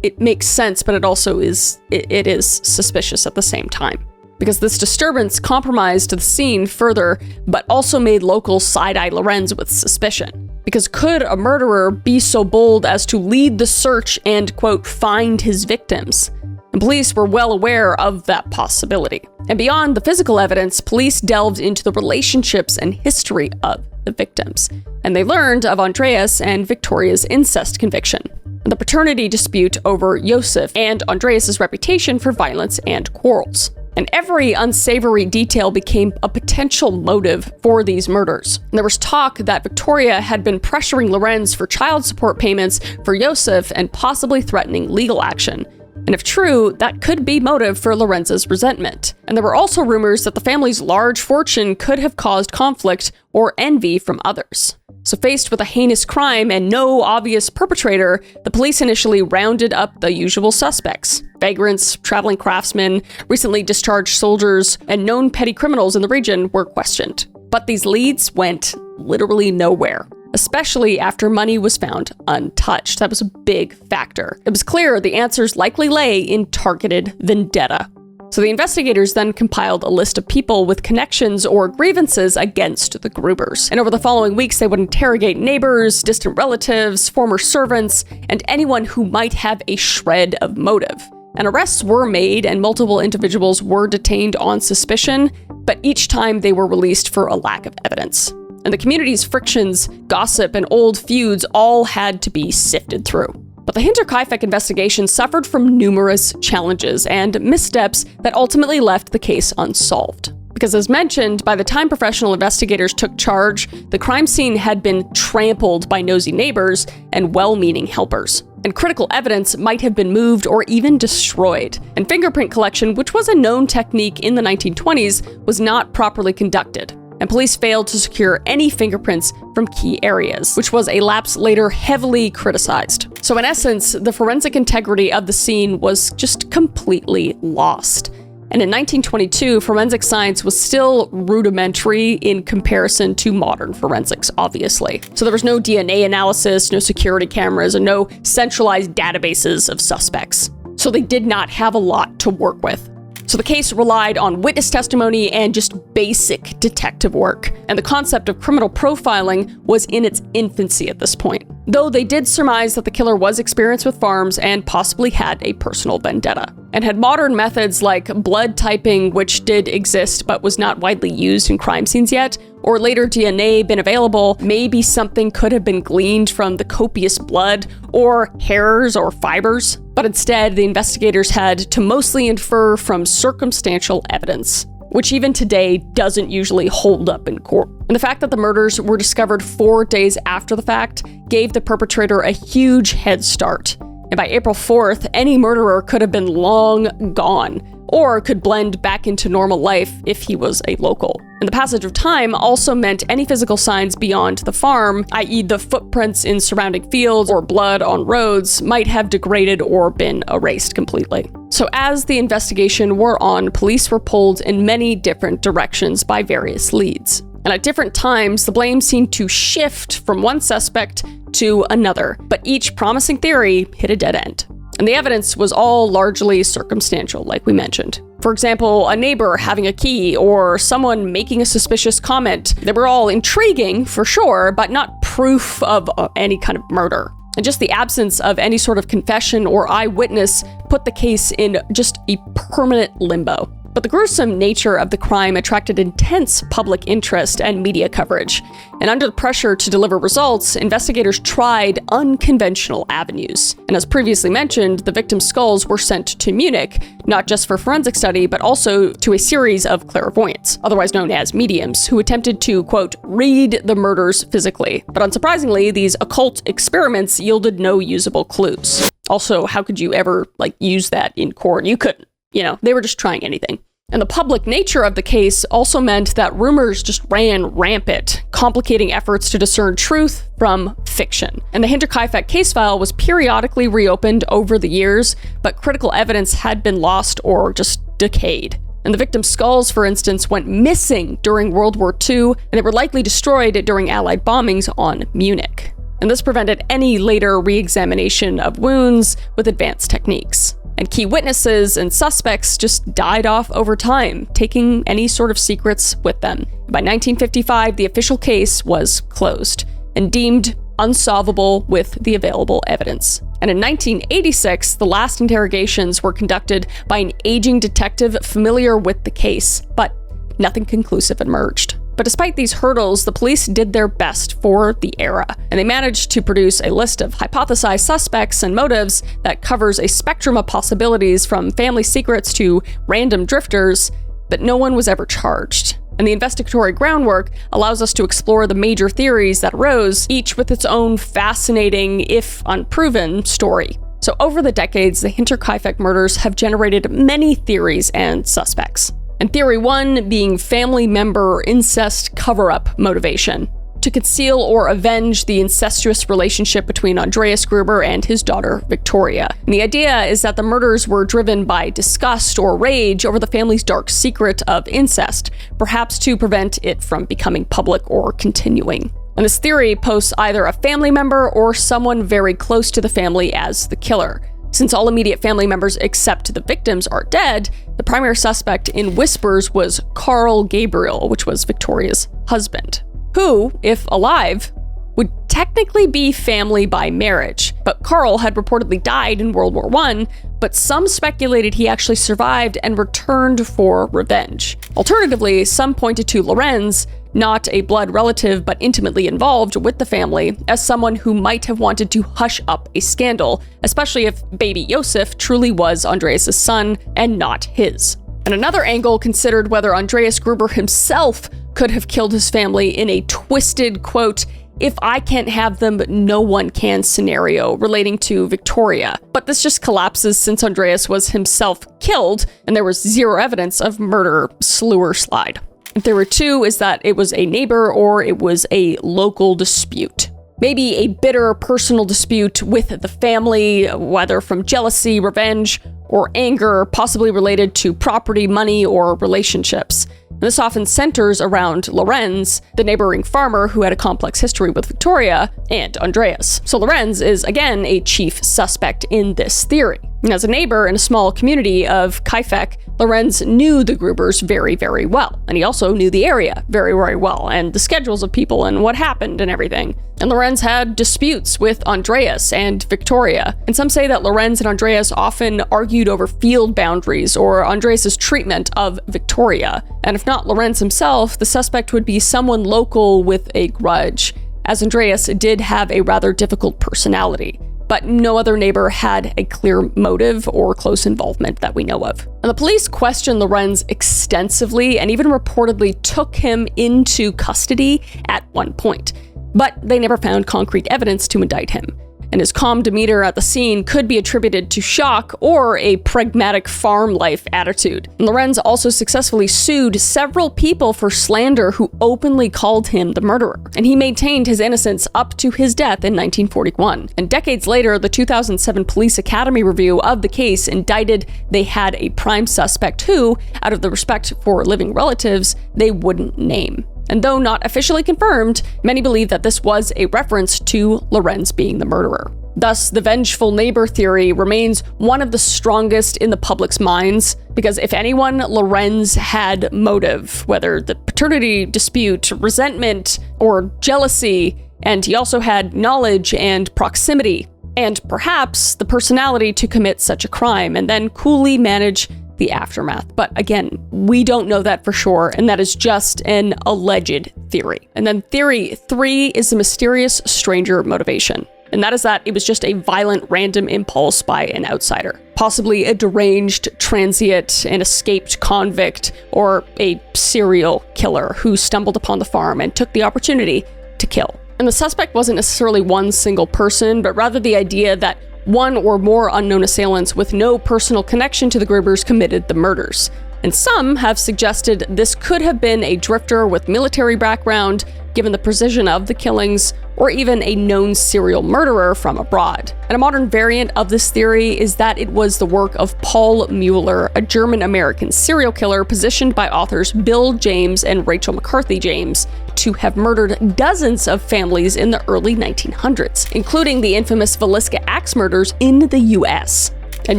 It makes sense, but it also is suspicious at the same time. Because this disturbance compromised the scene further, but also made locals side-eye Lorenz with suspicion. Because could a murderer be so bold as to lead the search and, quote, find his victims? And police were well aware of that possibility. And beyond the physical evidence, police delved into the relationships and history of the victims. And they learned of Andreas and Victoria's incest conviction, and the paternity dispute over Josef, and Andreas's reputation for violence and quarrels. And every unsavory detail became a potential motive for these murders. And there was talk that Victoria had been pressuring Lorenz for child support payments for Joseph and possibly threatening legal action. And if true, that could be motive for Lorenz's resentment. And there were also rumors that the family's large fortune could have caused conflict or envy from others. So faced with a heinous crime and no obvious perpetrator, the police initially rounded up the usual suspects. Vagrants, traveling craftsmen, recently discharged soldiers, and known petty criminals in the region were questioned. But these leads went literally nowhere, especially after money was found untouched. That was a big factor. It was clear the answers likely lay in targeted vendetta. So the investigators then compiled a list of people with connections or grievances against the Grubers. And over the following weeks, they would interrogate neighbors, distant relatives, former servants, and anyone who might have a shred of motive. And arrests were made and multiple individuals were detained on suspicion, but each time they were released for a lack of evidence. And the community's frictions, gossip, and old feuds all had to be sifted through. But the Hinterkaifeck investigation suffered from numerous challenges and missteps that ultimately left the case unsolved. Because as mentioned, by the time professional investigators took charge, the crime scene had been trampled by nosy neighbors and well-meaning helpers. And critical evidence might have been moved or even destroyed. And fingerprint collection, which was a known technique in the 1920s, was not properly conducted. And police failed to secure any fingerprints from key areas, which was a lapse later heavily criticized. So in essence, the forensic integrity of the scene was just completely lost. And in 1922, forensic science was still rudimentary in comparison to modern forensics, obviously. So there was no DNA analysis, no security cameras, and no centralized databases of suspects. So they did not have a lot to work with. So the case relied on witness testimony and just basic detective work. And the concept of criminal profiling was in its infancy at this point. Though they did surmise that the killer was experienced with farms and possibly had a personal vendetta. And had modern methods like blood typing, which did exist but was not widely used in crime scenes yet, or later DNA been available, maybe something could have been gleaned from the copious blood or hairs or fibers. But instead, the investigators had to mostly infer from circumstantial evidence, which even today doesn't usually hold up in court. And the fact that the murders were discovered 4 days after the fact gave the perpetrator a huge head start. And by April 4th, any murderer could have been long gone, or could blend back into normal life if he was a local. And the passage of time also meant any physical signs beyond the farm, i.e. the footprints in surrounding fields or blood on roads, might have degraded or been erased completely. So as the investigation wore on, police were pulled in many different directions by various leads. And at different times, the blame seemed to shift from one suspect to another, but each promising theory hit a dead end. And the evidence was all largely circumstantial, like we mentioned. For example, a neighbor having a key or someone making a suspicious comment. They were all intriguing, for sure, but not proof of any kind of murder. And just the absence of any sort of confession or eyewitness put the case in just a permanent limbo. But the gruesome nature of the crime attracted intense public interest and media coverage. And under the pressure to deliver results, investigators tried unconventional avenues. And as previously mentioned, the victims' skulls were sent to Munich, not just for forensic study, but also to a series of clairvoyants, otherwise known as mediums, who attempted to, quote, read the murders physically. But unsurprisingly, these occult experiments yielded no usable clues. Also, how could you ever, use that in court? You couldn't. They were just trying anything. And the public nature of the case also meant that rumors just ran rampant, complicating efforts to discern truth from fiction. And the Hinterkaifeck case file was periodically reopened over the years, but critical evidence had been lost or just decayed. And the victims' skulls, for instance, went missing during World War II, and they were likely destroyed during Allied bombings on Munich. And this prevented any later re-examination of wounds with advanced techniques. And key witnesses and suspects just died off over time, taking any sort of secrets with them. By 1955, the official case was closed and deemed unsolvable with the available evidence. And in 1986, the last interrogations were conducted by an aging detective familiar with the case, but nothing conclusive emerged. But despite these hurdles, the police did their best for the era, and they managed to produce a list of hypothesized suspects and motives that covers a spectrum of possibilities from family secrets to random drifters, but no one was ever charged. And the investigatory groundwork allows us to explore the major theories that arose, each with its own fascinating, if unproven, story. So over the decades, the Hinterkaifeck murders have generated many theories and suspects. And theory one being family member incest cover-up motivation, to conceal or avenge the incestuous relationship between Andreas Gruber and his daughter, Victoria. And the idea is that the murders were driven by disgust or rage over the family's dark secret of incest, perhaps to prevent it from becoming public or continuing. And this theory posts either a family member or someone very close to the family as the killer. Since all immediate family members except the victims are dead, the primary suspect in whispers was Carl Gabriel, which was Victoria's husband, who, if alive, would technically be family by marriage. But Carl had reportedly died in World War I, but some speculated he actually survived and returned for revenge. Alternatively, some pointed to Lorenz, not a blood relative but intimately involved with the family, as someone who might have wanted to hush up a scandal, especially if baby Josef truly was Andreas' son and not his. And another angle considered whether Andreas Gruber himself could have killed his family in a twisted, quote, "if I can't have them, no one can" scenario relating to Victoria. But this just collapses since Andreas was himself killed and there was zero evidence of murder, slew or slide. Theory two is that it was a neighbor or it was a local dispute. Maybe a bitter personal dispute with the family, whether from jealousy, revenge, or anger, possibly related to property, money, or relationships. This often centers around Lorenz, the neighboring farmer who had a complex history with Victoria, and Andreas. So Lorenz is, again, a chief suspect in this theory. And as a neighbor in a small community of Kaifeck, Lorenz knew the Grubers very, very well. And he also knew the area very, very well, and the schedules of people and what happened and everything. And Lorenz had disputes with Andreas and Victoria. And some say that Lorenz and Andreas often argued over field boundaries or Andreas' treatment of Victoria. And if not Lorenz himself, the suspect would be someone local with a grudge, as Andreas did have a rather difficult personality. But no other neighbor had a clear motive or close involvement that we know of. And the police questioned Lorenz extensively and even reportedly took him into custody at one point, but they never found concrete evidence to indict him. And his calm demeanor at the scene could be attributed to shock or a pragmatic farm life attitude. And Lorenz also successfully sued several people for slander who openly called him the murderer. And he maintained his innocence up to his death in 1941. And decades later, the 2007 Police Academy review of the case indicted they had a prime suspect who, out of the respect for living relatives, they wouldn't name. And though not officially confirmed, many believe that this was a reference to Lorenz being the murderer. Thus, the vengeful neighbor theory remains one of the strongest in the public's minds, because if anyone, Lorenz had motive, whether the paternity dispute, resentment, or jealousy, and he also had knowledge and proximity, and perhaps the personality to commit such a crime, and then coolly manage the aftermath. But again, we don't know that for sure, and that is just an alleged theory. And then theory 3 is the mysterious stranger motivation. And that is that it was just a violent random impulse by an outsider. Possibly a deranged, transient, an escaped convict, or a serial killer who stumbled upon the farm and took the opportunity to kill. And the suspect wasn't necessarily one single person, but rather the idea that one or more unknown assailants with no personal connection to the Grubers committed the murders. And some have suggested this could have been a drifter with military background, given the precision of the killings, or even a known serial murderer from abroad. And a modern variant of this theory is that it was the work of Paul Mueller, a German-American serial killer positioned by authors Bill James and Rachel McCarthy James to have murdered dozens of families in the early 1900s, including the infamous Villisca Axe murders in the US. And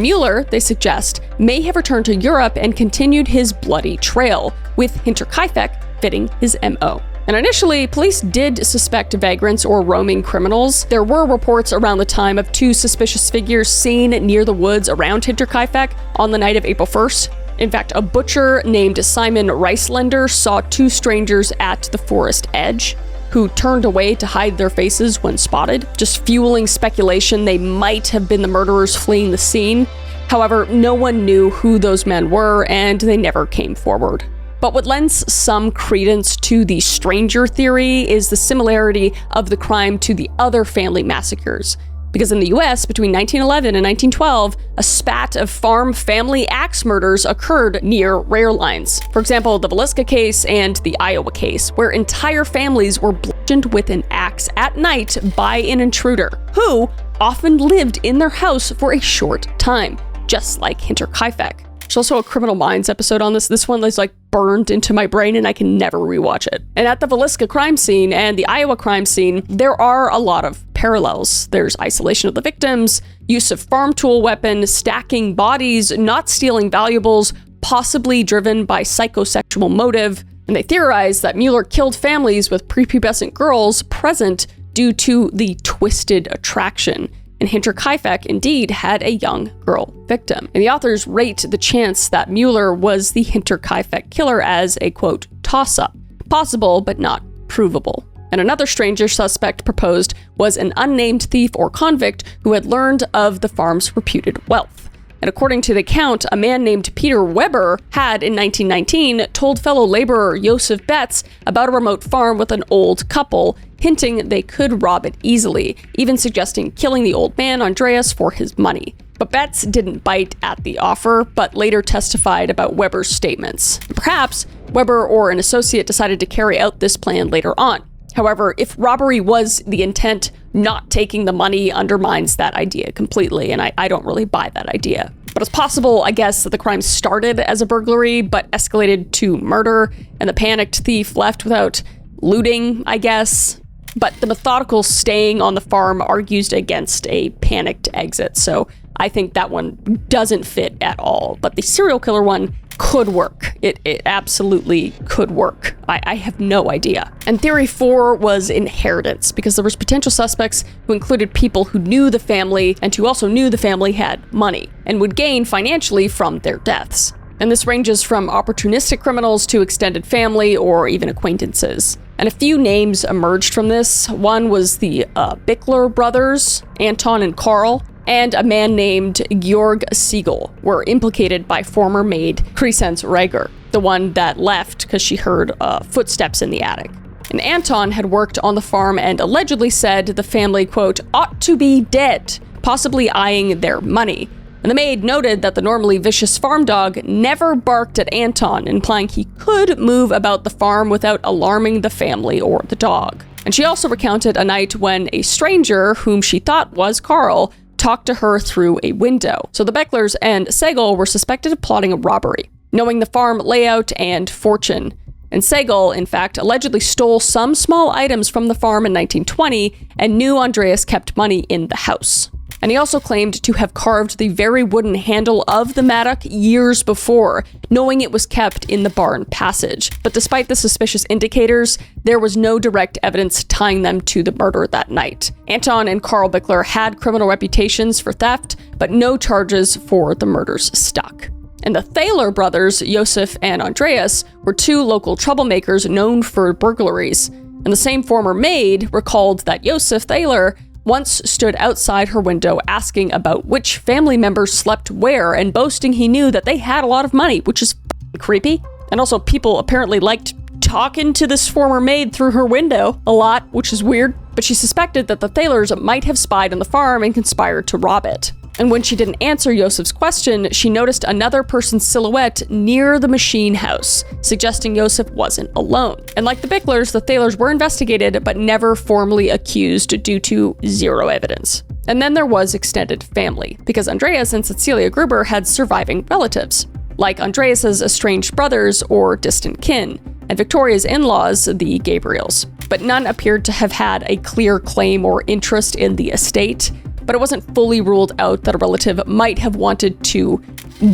Mueller, they suggest, may have returned to Europe and continued his bloody trail, with Hinterkaifeck fitting his MO. And initially, police did suspect vagrants or roaming criminals. There were reports around the time of 2 suspicious figures seen near the woods around Hinterkaifeck on the night of April 1st. In fact, a butcher named Simon Reislender saw two strangers at the forest edge who turned away to hide their faces when spotted, just fueling speculation they might have been the murderers fleeing the scene. However, no one knew who those men were, and they never came forward. But what lends some credence to the stranger theory is the similarity of the crime to the other family massacres. Because in the US, between 1911 and 1912, a spat of farm family axe murders occurred near rail lines. For example, the Villisca case and the Iowa case, where entire families were bludgeoned with an axe at night by an intruder, who often lived in their house for a short time, just like Hinterkaifeck. There's also a Criminal Minds episode on this. This one is like burned into my brain and I can never rewatch it. And at the Villisca crime scene and the Iowa crime scene, there are a lot of parallels. There's isolation of the victims, use of farm tool weapon, stacking bodies, not stealing valuables, possibly driven by psychosexual motive. And they theorize that Mueller killed families with prepubescent girls present due to the twisted attraction. And Hinterkaifeck indeed had a young girl victim. And the authors rate the chance that Mueller was the Hinterkaifeck killer as a, quote, toss-up. Possible, but not provable. And another stranger suspect proposed was an unnamed thief or convict who had learned of the farm's reputed wealth. And according to the account, a man named Peter Weber had, in 1919, told fellow laborer Joseph Betts about a remote farm with an old couple, hinting they could rob it easily, even suggesting killing the old man, Andreas, for his money. But Betts didn't bite at the offer, but later testified about Weber's statements. Perhaps Weber or an associate decided to carry out this plan later on. However, if robbery was the intent, not taking the money undermines that idea completely, and I don't really buy that idea. But it's possible, I guess, that the crime started as a burglary, but escalated to murder, and the panicked thief left without looting, I guess. But the methodical staying on the farm argues against a panicked exit, so I think that one doesn't fit at all. But the serial killer one could work. It absolutely could work. I have no idea. And theory 4 was inheritance, because there was potential suspects who included people who knew the family and who also knew the family had money and would gain financially from their deaths. And this ranges from opportunistic criminals to extended family or even acquaintances. And a few names emerged from this. One was the Bickler brothers, Anton and Carl, and a man named Georg Siegel were implicated by former maid Crescence Rager, the one that left because she heard footsteps in the attic. And Anton had worked on the farm and allegedly said the family, quote, ought to be dead, possibly eyeing their money. And the maid noted that the normally vicious farm dog never barked at Anton, implying he could move about the farm without alarming the family or the dog. And she also recounted a night when a stranger, whom she thought was Carl, talked to her through a window. So the Becklers and Segal were suspected of plotting a robbery, knowing the farm layout and fortune. And Segal, in fact, allegedly stole some small items from the farm in 1920 and knew Andreas kept money in the house. And he also claimed to have carved the very wooden handle of the mattock years before, knowing it was kept in the barn passage. But despite the suspicious indicators, there was no direct evidence tying them to the murder that night. Anton and Carl Bickler had criminal reputations for theft, but no charges for the murders stuck. And the Thaler brothers, Josef and Andreas, were two local troublemakers known for burglaries. And the same former maid recalled that Josef Thaler once stood outside her window asking about which family members slept where and boasting he knew that they had a lot of money, which is creepy. And also people apparently liked talking to this former maid through her window a lot, which is weird. But she suspected that the Thalers might have spied on the farm and conspired to rob it. And when she didn't answer Josef's question, she noticed another person's silhouette near the machine house, suggesting Josef wasn't alone. And like the Bicklers, the Thalers were investigated but never formally accused due to zero evidence. And then there was extended family, because Andreas and Cecilia Gruber had surviving relatives, like Andreas's estranged brothers or distant kin, and Victoria's in-laws, the Gabriels. But none appeared to have had a clear claim or interest in the estate. But it wasn't fully ruled out that a relative might have wanted to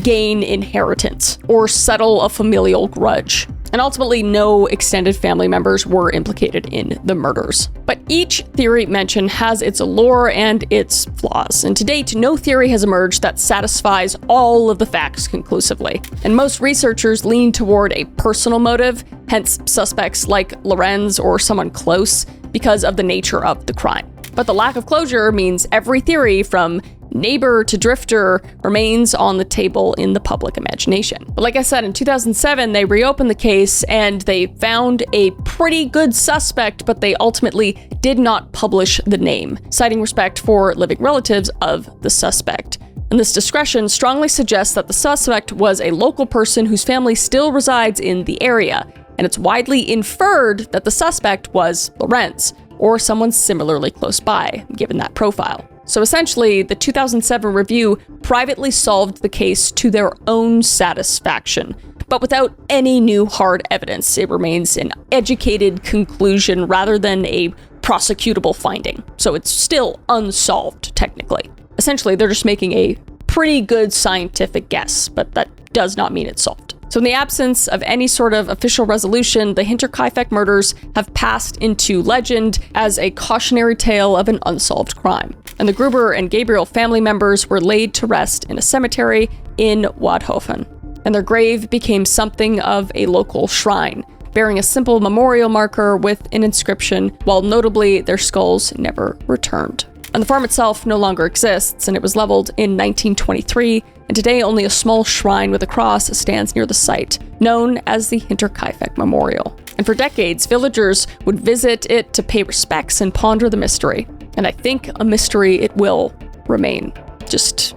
gain inheritance or settle a familial grudge. And ultimately, no extended family members were implicated in the murders. But each theory mentioned has its allure and its flaws. And to date, no theory has emerged that satisfies all of the facts conclusively. And most researchers lean toward a personal motive, hence suspects like Lorenz or someone close, because of the nature of the crime. But the lack of closure means every theory from neighbor to drifter remains on the table in the public imagination. But like I said, in 2007, they reopened the case and they found a pretty good suspect, but they ultimately did not publish the name, citing respect for living relatives of the suspect. And this discretion strongly suggests that the suspect was a local person whose family still resides in the area, and it's widely inferred that the suspect was Lorenz, or someone similarly close by, given that profile. So essentially, the 2007 review privately solved the case to their own satisfaction, but without any new hard evidence. It remains an educated conclusion rather than a prosecutable finding. So it's still unsolved, technically. Essentially, they're just making a pretty good scientific guess, but that does not mean it's solved. So in the absence of any sort of official resolution, the Hinterkaifeck murders have passed into legend as a cautionary tale of an unsolved crime. And the Gruber and Gabriel family members were laid to rest in a cemetery in Wadhofen. And their grave became something of a local shrine, bearing a simple memorial marker with an inscription, while notably their skulls never returned. And the farm itself no longer exists, and it was leveled in 1923, and today only a small shrine with a cross stands near the site, known as the Hinterkaifeck Memorial. And for decades, villagers would visit it to pay respects and ponder the mystery. And I think a mystery it will remain. Just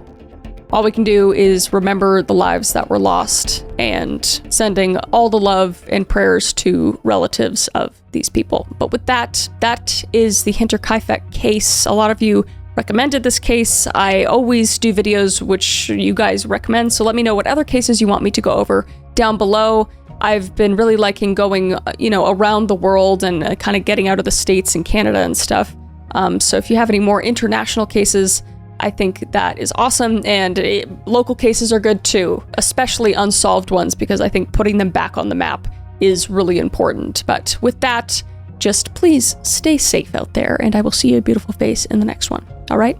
all we can do is remember the lives that were lost and sending all the love and prayers to relatives of these people. But with that is the Hinterkaifeck case. A lot of you recommended this case. I always do videos which you guys recommend, so let me know what other cases you want me to go over down below. I've been really liking going, around the world and kind of getting out of the States and Canada and stuff. So if you have any more international cases, I think that is awesome, and local cases are good too, especially unsolved ones, because I think putting them back on the map is really important. But with that, just please stay safe out there, and I will see your beautiful face in the next one. All right?